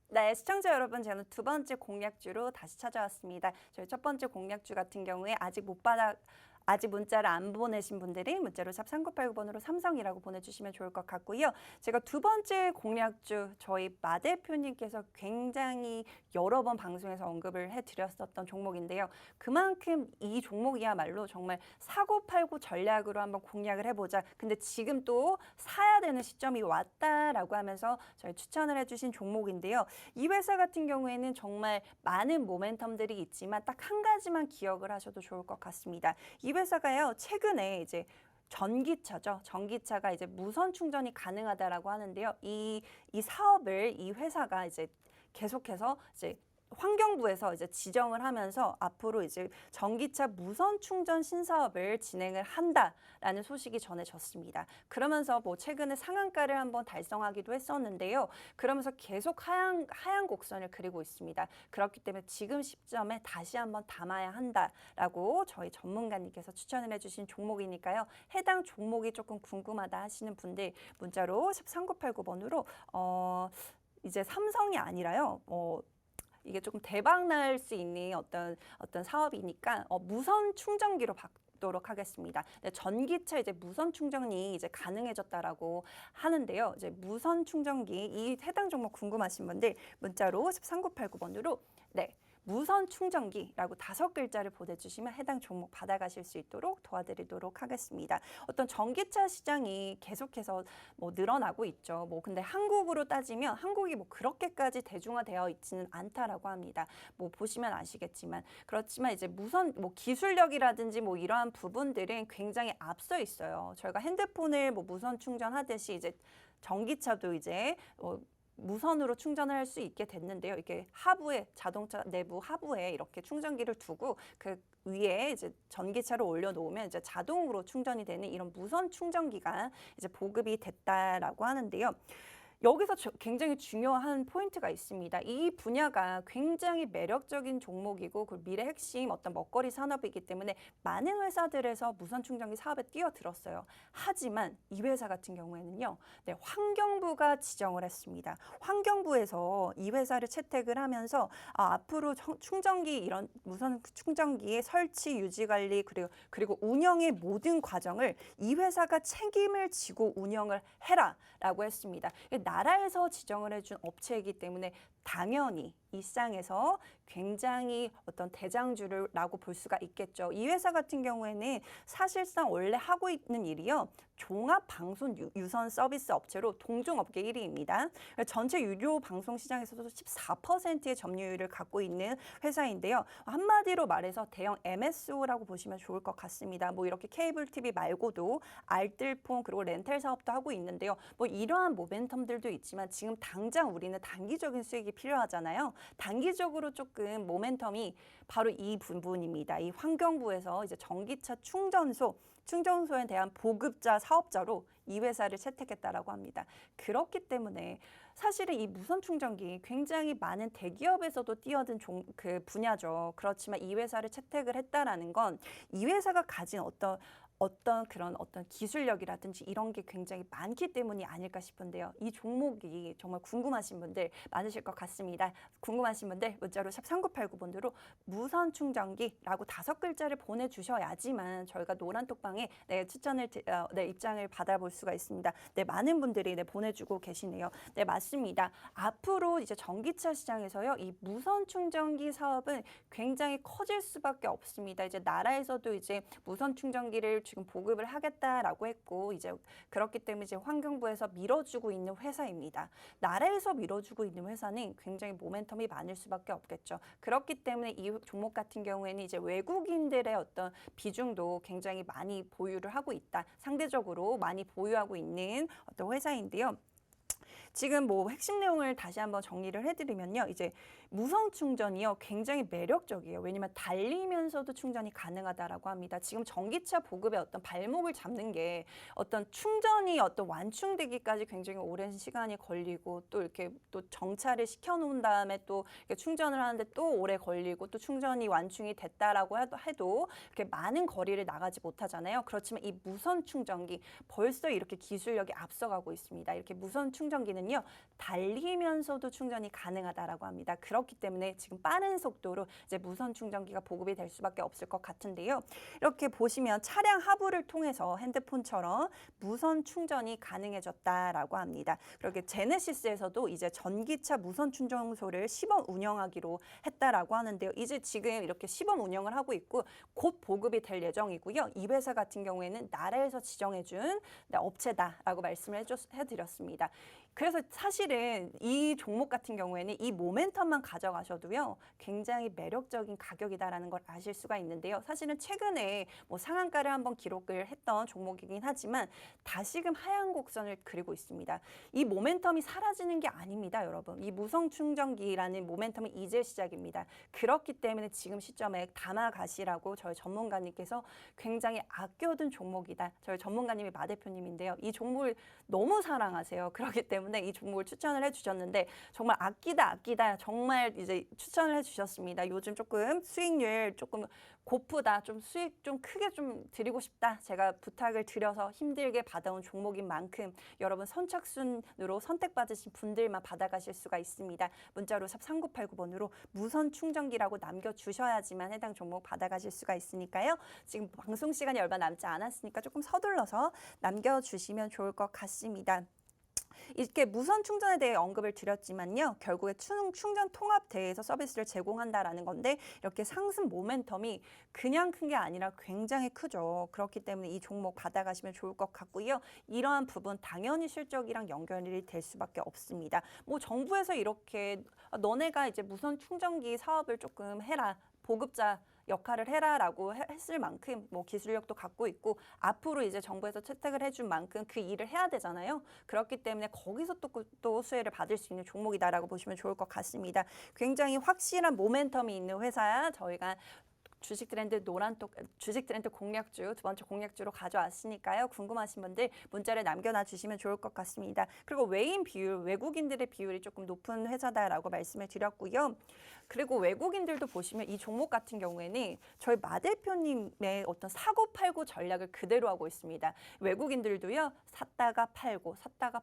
A: 네, 시청자 여러분, 저는 두 번째 공략주로 다시 찾아왔습니다. 저희 첫 번째 공략주 같은 경우에 아직 문자를 안 보내신 분들이 문자로 샵 3989번으로 삼성이라고 보내주시면 좋을 것 같고요. 제가 두 번째 공략주, 저희 마 대표님께서 굉장히 여러 번 방송에서 언급을 해드렸었던 종목인데요. 그만큼 이 종목이야말로 정말 사고 팔고 전략으로 한번 공략을 해보자. 근데 지금 또 사야 되는 시점이 왔다라고 하면서 저희 추천을 해주신 종목인데요. 이 회사 같은 경우에는 정말 많은 모멘텀들이 있지만 딱 한 가지만 기억을 하셔도 좋을 것 같습니다. 이 회사가요, 최근에 이제 전기차죠. 전기차가 이제 무선 충전이 가능하다라고 하는데요. 이 사업을 이 회사가 이제 계속해서 이제 환경부에서 이제 지정을 하면서 앞으로 이제 전기차 무선 충전 신사업을 진행을 한다라는 소식이 전해졌습니다. 그러면서 뭐 최근에 상한가를 한번 달성하기도 했었는데요. 그러면서 계속 하향 곡선을 그리고 있습니다. 그렇기 때문에 지금 시점에 다시 한번 담아야 한다라고 저희 전문가님께서 추천을 해주신 종목이니까요. 해당 종목이 조금 궁금하다 하시는 분들 문자로 3989번으로 이제 삼성이 아니라요. 이게 조금 대박 날 수 있는 어떤 사업이니까 무선 충전기로 바꾸도록 하겠습니다. 전기차 이제 무선 충전이 이제 가능해졌다라고 하는데요. 이제 무선 충전기 이 해당 종목 궁금하신 분들 문자로 3989번으로 네. 무선 충전기라고 5글자를 보내주시면 해당 종목 받아가실 수 있도록 도와드리도록 하겠습니다. 어떤 전기차 시장이 계속해서 뭐 늘어나고 있죠. 뭐 근데 한국으로 따지면 한국이 뭐 그렇게까지 대중화되어 있지는 않다라고 합니다. 뭐 보시면 아시겠지만 그렇지만 이제 무선 뭐 기술력이라든지 뭐 이러한 부분들은 굉장히 앞서 있어요. 저희가 핸드폰을 뭐 무선 충전하듯이 이제 전기차도 이제 무선으로 충전을 할 수 있게 됐는데요. 이게 하부에 자동차 내부 하부에 이렇게 충전기를 두고 그 위에 이제 전기차를 올려놓으면 이제 자동으로 충전이 되는 이런 무선 충전기가 이제 보급이 됐다라고 하는데요. 여기서 굉장히 중요한 포인트가 있습니다. 이 분야가 굉장히 매력적인 종목이고 그 미래 핵심 어떤 먹거리 산업이기 때문에 많은 회사들에서 무선 충전기 사업에 뛰어들었어요. 하지만 이 회사 같은 경우에는요. 네, 환경부가 지정을 했습니다. 환경부에서 이 회사를 채택을 하면서 앞으로 충전기 이런 무선 충전기의 설치, 유지 관리 그리고 운영의 모든 과정을 이 회사가 책임을 지고 운영을 해라라고 했습니다. 나라에서 지정을 해준 업체이기 때문에 당연히 일상에서 굉장히 어떤 대장주라고 볼 수가 있겠죠. 이 회사 같은 경우에는 사실상 원래 하고 있는 일이요. 종합 방송 유선 서비스 업체로 동종업계 1위입니다. 전체 유료 방송 시장에서도 14%의 점유율을 갖고 있는 회사인데요. 한마디로 말해서 대형 MSO라고 보시면 좋을 것 같습니다. 뭐 이렇게 케이블 TV 말고도 알뜰폰 그리고 렌탈 사업도 하고 있는데요. 뭐 이러한 모멘텀들도 있지만 지금 당장 우리는 단기적인 수익이 필요하잖아요. 단기적으로 조금 모멘텀이 바로 이 부분입니다. 이 환경부에서 이제 전기차 충전소에 대한 보급자 사업자로 이 회사를 채택했다라고 합니다. 그렇기 때문에 사실은 이 무선 충전기 굉장히 많은 대기업에서도 뛰어든 그 분야죠. 그렇지만 이 회사를 채택을 했다라는 건 이 회사가 가진 어떤 어떤 기술력이라든지 이런 게 굉장히 많기 때문이 아닐까 싶은데요. 이 종목이 정말 궁금하신 분들 많으실 것 같습니다. 궁금하신 분들 문자로 샵 3989번으로 무선 충전기라고 5글자를 보내주셔야지만 저희가 노란톡방에 네, 입장을 받아볼 수가 있습니다. 네, 많은 분들이 네, 보내주고 계시네요. 네, 맞습니다. 앞으로 이제 전기차 시장에서요, 이 무선 충전기 사업은 굉장히 커질 수밖에 없습니다. 이제 나라에서도 이제 무선 충전기를 지금 보급을 하겠다라고 했고, 이제 그렇기 때문에 이제 환경부에서 밀어주고 있는 회사입니다. 나라에서 밀어주고 있는 회사는 굉장히 모멘텀이 많을 수밖에 없겠죠. 그렇기 때문에 이 종목 같은 경우에는 이제 외국인들의 어떤 비중도 굉장히 많이 보유를 하고 있다. 상대적으로 많이 보유하고 있는 어떤 회사인데요. 지금 뭐 핵심 내용을 다시 한번 정리를 해드리면요. 이제 무선 충전이요. 굉장히 매력적이에요. 왜냐면 달리면서도 충전이 가능하다라고 합니다. 지금 전기차 보급의 어떤 발목을 잡는 게 어떤 충전이 어떤 완충되기까지 굉장히 오랜 시간이 걸리고 또 이렇게 또 정차를 시켜놓은 다음에 또 이렇게 충전을 하는데 또 오래 걸리고 또 충전이 완충이 됐다라고 해도 이렇게 많은 거리를 나가지 못하잖아요. 그렇지만 이 무선 충전기 벌써 이렇게 기술력이 앞서가고 있습니다. 이렇게 무선 충전기는요. 달리면서도 충전이 가능하다라고 합니다. 그렇기 때문에 지금 빠른 속도로 이제 무선 충전기가 보급이 될 수밖에 없을 것 같은데요. 이렇게 보시면 차량 하부를 통해서 핸드폰처럼 무선 충전이 가능해졌다라고 합니다. 그렇게 제네시스에서도 이제 전기차 무선 충전소를 시범 운영하기로 했다라고 하는데요. 이제 지금 이렇게 시범 운영을 하고 있고 곧 보급이 될 예정이고요. 이 회사 같은 경우에는 나라에서 지정해준 업체다라고 말씀을 해드렸습니다. 그래서 사실은 이 종목 같은 경우에는 이 모멘텀만 가져가셔도요, 굉장히 매력적인 가격이다라는 걸 아실 수가 있는데요. 사실은 최근에 뭐 상한가를 한번 기록을 했던 종목이긴 하지만 다시금 하향 곡선을 그리고 있습니다. 이 모멘텀이 사라지는 게 아닙니다, 여러분. 이 무선 충전기라는 모멘텀은 이제 시작입니다. 그렇기 때문에 지금 시점에 담아가시라고 저희 전문가님께서 굉장히 아껴둔 종목이다. 저희 전문가님이 마 대표님인데요. 이 종목을 너무 사랑하세요. 그렇기 때문에 이 종목을 추천을 해주셨는데 정말 아끼다 정말 이제 추천을 해주셨습니다. 요즘 조금 수익률 조금 고프다, 좀 수익 좀 크게 좀 드리고 싶다. 제가 부탁을 드려서 힘들게 받아온 종목인 만큼 여러분 선착순으로 선택받으신 분들만 받아가실 수가 있습니다. 문자로 샵 3989번으로 무선 충전기라고 남겨주셔야지만 해당 종목 받아가실 수가 있으니까요. 지금 방송 시간이 얼마 남지 않았으니까 조금 서둘러서 남겨주시면 좋을 것 같습니다. 이렇게 무선 충전에 대해 언급을 드렸지만요. 결국에 충전 통합 대에서 서비스를 제공한다라는 건데 이렇게 상승 모멘텀이 그냥 큰 게 아니라 굉장히 크죠. 그렇기 때문에 이 종목 받아가시면 좋을 것 같고요. 이러한 부분 당연히 실적이랑 연결이 될 수밖에 없습니다. 뭐 정부에서 이렇게 너네가 이제 무선 충전기 사업을 조금 해라. 보급자 역할을 해라라고 했을 만큼 뭐 기술력도 갖고 있고 앞으로 이제 정부에서 채택을 해준 만큼 그 일을 해야 되잖아요. 그렇기 때문에 거기서 또 수혜를 받을 수 있는 종목이다라고 보시면 좋을 것 같습니다. 굉장히 확실한 모멘텀이 있는 회사야 저희가 주식 트렌드 공략주, 두 번째 공략주로 가져왔으니까요. 궁금하신 분들 문자를 남겨놔 주시면 좋을 것 같습니다. 그리고 외인 비율, 외국인들의 비율이 조금 높은 회사다라고 말씀을 드렸고요. 그리고 외국인들도 보시면 이 종목 같은 경우에는 저희 마 대표님의 어떤 사고 팔고 전략을 그대로 하고 있습니다. 외국인들도요. 샀다가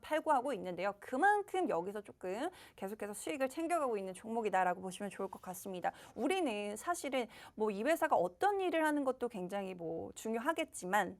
A: 팔고 하고 있는데요. 그만큼 여기서 조금 계속해서 수익을 챙겨가고 있는 종목이다라고 보시면 좋을 것 같습니다. 우리는 사실은 뭐 이 회사가 어떤 일을 하는 것도 굉장히 뭐 중요하겠지만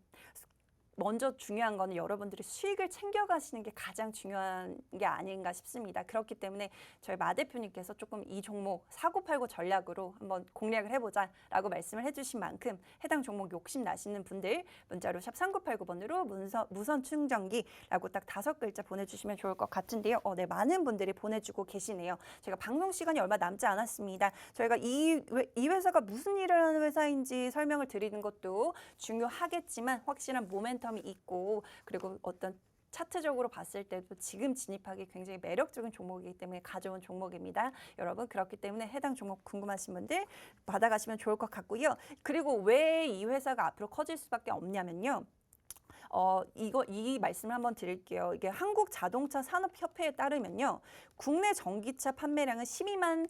A: 먼저 중요한 거는 여러분들이 수익을 챙겨가시는 게 가장 중요한 게 아닌가 싶습니다. 그렇기 때문에 저희 마 대표님께서 조금 이 종목 사고팔고 전략으로 한번 공략을 해보자라고 말씀을 해주신 만큼 해당 종목 욕심 나시는 분들 문자로 샵 3989번으로 무선 충전기라고 딱 5글자 보내주시면 좋을 것 같은데요. 네, 많은 분들이 보내주고 계시네요. 제가 방송 시간이 얼마 남지 않았습니다. 저희가 이 회사가 무슨 일을 하는 회사인지 설명을 드리는 것도 중요하겠지만 확실한 모멘텀이 있고 그리고 어떤 차트적으로 봤을 때도 지금 진입하기 굉장히 매력적인 종목이기 때문에 가져온 종목입니다. 여러분 그렇기 때문에 해당 종목 궁금하신 분들 받아가시면 좋을 것 같고요. 그리고 왜 이 회사가 앞으로 커질 수밖에 없냐면요. 이 말씀을 한번 드릴게요. 이게 한국자동차산업협회에 따르면요. 국내 전기차 판매량은 12만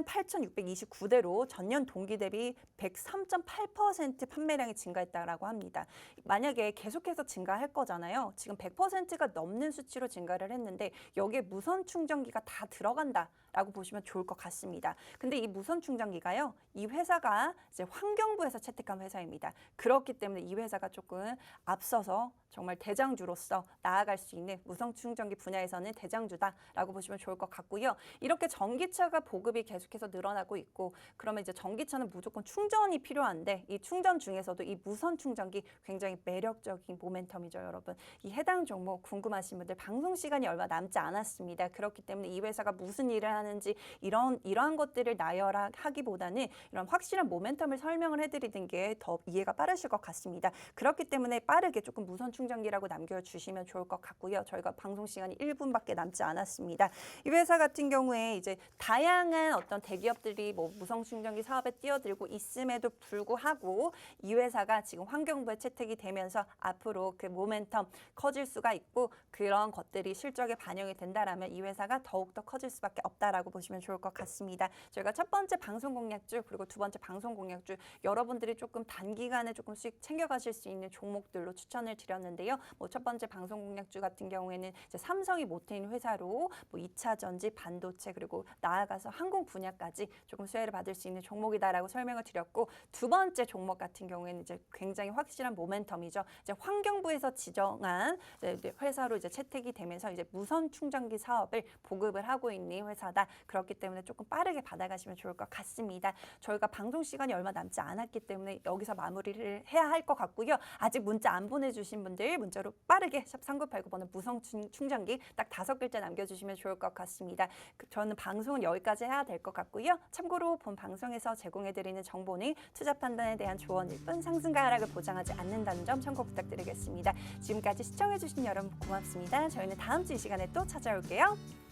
A: 8,629대로 전년 동기 대비 103.8% 판매량이 증가했다라고 합니다. 만약에 계속해서 증가할 거잖아요. 지금 100%가 넘는 수치로 증가를 했는데 여기에 무선 충전기가 다 들어간다라고 보시면 좋을 것 같습니다. 근데 이 무선 충전기가요. 이 회사가 이제 환경부에서 채택한 회사입니다. 그렇기 때문에 이 회사가 조금 앞서서 정말 대장주로서 나아갈 수 있는 무선 충전기 분야에서는 대장주다라고 보시면 좋을 것 같고요. 이렇게 전기차가 보급이 계속해서 늘어나고 있고 그러면 이제 전기차는 무조건 충전이 필요한데 이 충전 중에서도 이 무선 충전기 굉장히 매력적인 모멘텀이죠, 여러분. 이 해당 종목 궁금하신 분들 방송 시간이 얼마 남지 않았습니다. 그렇기 때문에 이 회사가 무슨 일을 하는지 이러한 것들을 나열하기보다는 이런 확실한 모멘텀을 설명을 해드리는 게 더 이해가 빠르실 것 같습니다. 그렇기 때문에 빠르게 조금 무선 충전기라고 남겨주시면 좋을 것 같고요. 저희가 방송 시간이 1분밖에 남지 않았습니다. 이 회사 같은 경우에 이제 다양한 어떤 대기업들이 뭐 무선 충전기 사업에 뛰어들고 있음에도 불구하고 이 회사가 지금 환경부에 채택이 되면서 앞으로 그 모멘텀 커질 수가 있고 그런 것들이 실적에 반영이 된다라면 이 회사가 더욱더 커질 수밖에 없다라고 보시면 좋을 것 같습니다. 저희가 첫 번째 방송 공략주 그리고 두 번째 방송 공략주 여러분들이 조금 단기간에 조금 수익 챙겨가실 수 있는 종목들로 추천을 드렸는데요. 뭐 첫 번째 방송 공략주 같은 경우에는 이제 삼성이 모태인 회사로 뭐 2차 전지, 반도체 그리고 나아가서 항공 분야까지 조금 수혜를 받을 수 있는 종목이다라고 설명을 드렸고 두 번째 종목 같은 경우에는 이제 굉장히 확실한 모멘텀이죠. 이제 환경부에서 지정한 회사로 이제 채택이 되면서 이제 무선 충전기 사업을 보급을 하고 있는 회사다. 그렇기 때문에 조금 빠르게 받아가시면 좋을 것 같습니다. 저희가 방송 시간이 얼마 남지 않았기 때문에 여기서 마무리를 해야 할 것 같고요. 아직 문자 안 보내주신 분들 문자로 빠르게 샵 3989번은 무선 충전기 딱 5글자 남겨주시면 좋을 것 같습니다. 저는 방송은 여기까지 해야 될 것 같고요. 참고로 본 방송에서 제공해드리는 정보는 투자 판단에 대한 조언일 뿐 상승과 하락을 보장하지 않는다는 점 참고 부탁드리겠습니다. 지금까지 시청해주신 여러분 고맙습니다. 저희는 다음 주 이 시간에 또 찾아올게요.